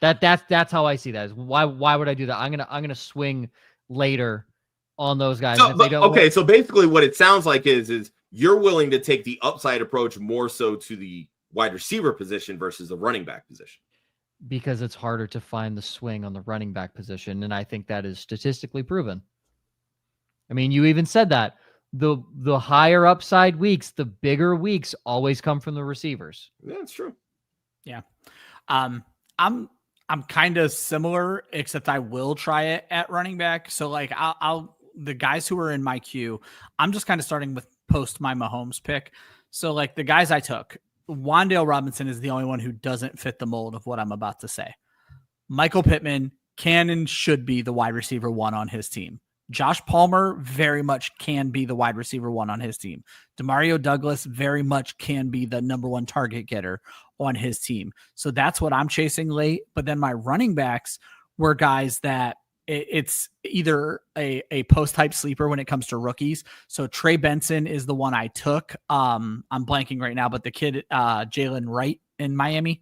That's how I see that. Is why would I do that? I'm gonna swing later on those guys. So, And if they don't okay, so basically what it sounds like is you're willing to take the upside approach more so to the wide receiver position versus the running back position. Because it's harder to find the swing on the running back position, and I think that is statistically proven. I mean, you even said that the higher upside weeks, the bigger weeks always come from the receivers. Yeah, that's true. Yeah. I'm kind of similar, except I will try it at running back. So like I'll the guys who are in my queue, I'm just kind of starting with post my Mahomes pick. So like the guys I took, Wan'Dale Robinson is the only one who doesn't fit the mold of what I'm about to say. Michael Pittman can and should be the wide receiver 1 on his team. Josh Palmer very much can be the wide receiver 1 on his team. Demario Douglas very much can be the number 1 target getter on his team. So that's what I'm chasing late. But then my running backs were guys that it's either a post type sleeper when it comes to rookies. So Trey Benson is the one I took. I'm blanking right now, but the kid, Jalen Wright in Miami.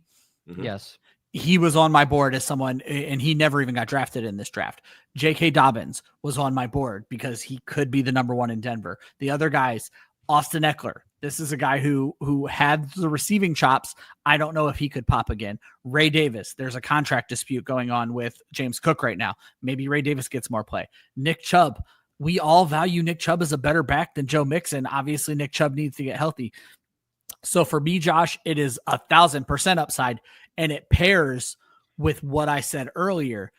Mm-hmm. Yes. He was on my board as someone, and he never even got drafted in this draft. J.K. Dobbins was on my board because he could be the number 1 in Denver. The other guys, Austin Eckler. This is a guy who had the receiving chops. I don't know if he could pop again. Ray Davis. There's a contract dispute going on with James Cook right now. Maybe Ray Davis gets more play. Nick Chubb. We all value Nick Chubb as a better back than Joe Mixon. Obviously, Nick Chubb needs to get healthy. So for me, Josh, it is 1,000% upside, and it pairs with what I said earlier.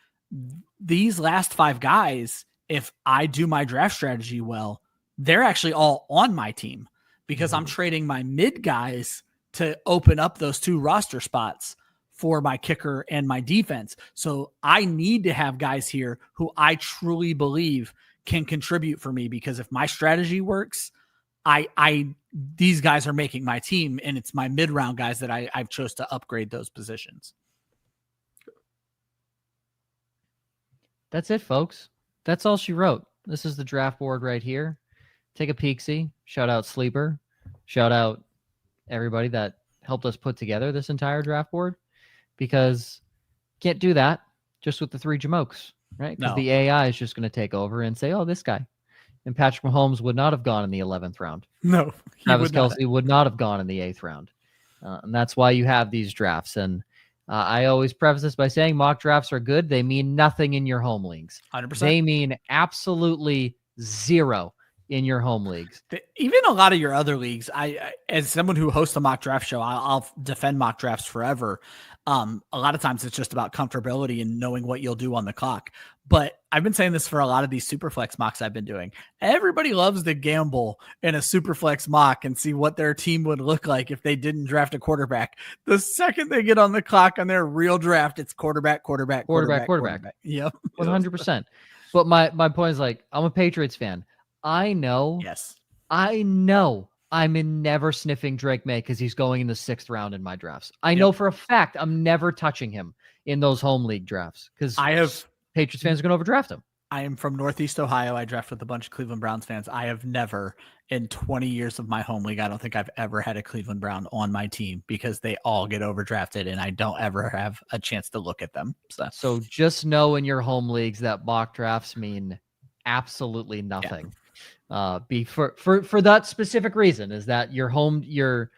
These last 5 guys, if I do my draft strategy well, they're actually all on my team because I'm trading my mid guys to open up those 2 roster spots for my kicker and my defense. So I need to have guys here who I truly believe can contribute for me, because if my strategy works, these guys are making my team, and it's my mid-round guys that I've chose to upgrade those positions. That's it, folks. That's all she wrote. This is the draft board right here. Take a peek-see. Shout out Sleeper. Shout out everybody that helped us put together this entire draft board, because can't do that just with the 3 Jamokes, right? Because the AI is just going to take over and say, oh, this guy. And Patrick Mahomes would not have gone in the 11th round. No. Travis Kelce would not have gone in the 8th round. And that's why you have these drafts. And I always preface this by saying mock drafts are good. They mean nothing in your home leagues. 100%. They mean absolutely 0 in your home leagues. Even a lot of your other leagues, I as someone who hosts a mock draft show, I'll defend mock drafts forever. A lot of times it's just about comfortability and knowing what you'll do on the clock. But I've been saying this for a lot of these Superflex mocks I've been doing. Everybody loves to gamble in a Superflex mock and see what their team would look like if they didn't draft a quarterback. The second they get on the clock on their real draft, it's quarterback. Yep. 100%. But my point is, like, I'm a Patriots fan. I know I'm never sniffing Drake May because he's going in the 6th round in my drafts. I know for a fact I'm never touching him in those home league drafts because Patriots fans are going to overdraft him. I am from Northeast Ohio. I draft with a bunch of Cleveland Browns fans. I have never, in 20 years of my home league, I don't think I've ever had a Cleveland Brown on my team because they all get overdrafted and I don't ever have a chance to look at them. So just know in your home leagues that mock drafts mean absolutely nothing. For that specific reason is that your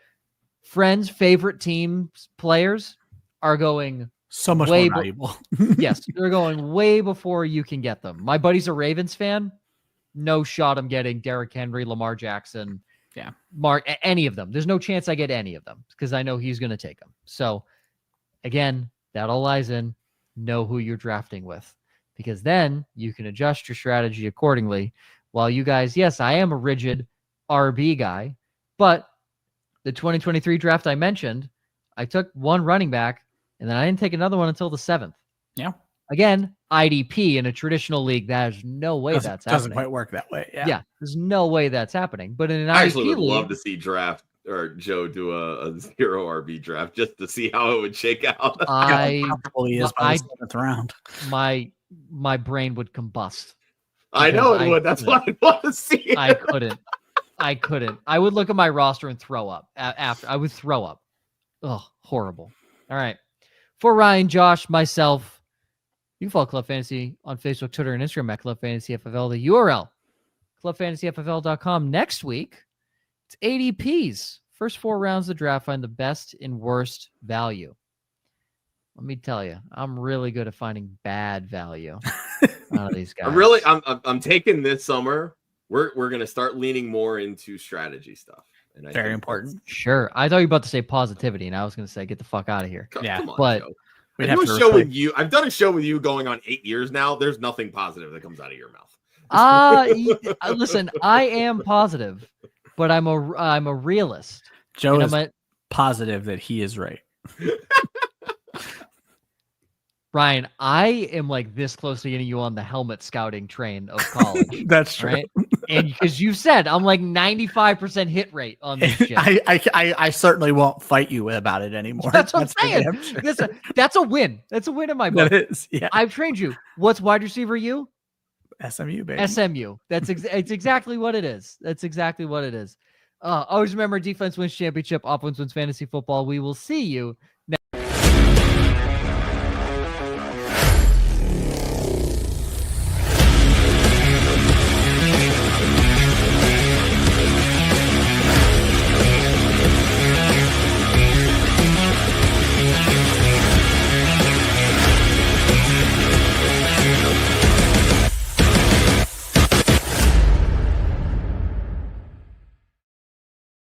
friends' favorite teams players are going so much more valuable. Yes, they're going way before you can get them. My buddy's a Ravens fan. No shot I'm getting Derrick Henry, Lamar Jackson, any of them. There's no chance I get any of them because I know he's going to take them. So again, that all lies in know who you're drafting with, because then you can adjust your strategy accordingly. While you guys, yes, I am a rigid RB guy, but the 2023 draft I mentioned, I took 1 running back, and then I didn't take another one until the 7th. Yeah. Again, IDP in a traditional league, there's no way that's happening. Doesn't quite work that way. Yeah. There's no way that's happening. But in an I IDP actually would league, love to see draft or Joe do a 0 RB draft just to see how it would shake out. How comfortable he is by the 7th round. My brain would combust. I know it would. That's what I want to see. I couldn't. I would look at my roster and throw up. After I would throw up. Oh, horrible. All right. For Ryan, Josh, myself, you can follow Club Fantasy on Facebook, Twitter, and Instagram at Club Fantasy FFL. The URL, clubfantasyffl.com. Next week, it's ADPs. First 4 rounds of the draft, find the best and worst value. Let me tell you, I'm really good at finding bad value out of these guys. I'm taking this summer. We're gonna start leaning more into strategy stuff. And I Very important. Sure. I thought you were about to say positivity, and I was gonna say get the fuck out of here. Come on, but Joe. I've done a show with you going on 8 years now. There's nothing positive that comes out of your mouth. Listen, I am positive, but I'm a realist. Joe is positive that he is right. Ryan, I am like this close to getting you on the helmet scouting train of college. That's true. Right? And because you said I'm like 95% hit rate on this shit. I certainly won't fight you about it anymore. That's what I'm saying. Sure. That's a win. That's a win in my book. That is, yeah. I've trained you. What's wide receiver you? SMU, baby. SMU. It's exactly what it is. That's exactly what it is. Always remember, defense wins championship, offense wins fantasy football. We will see you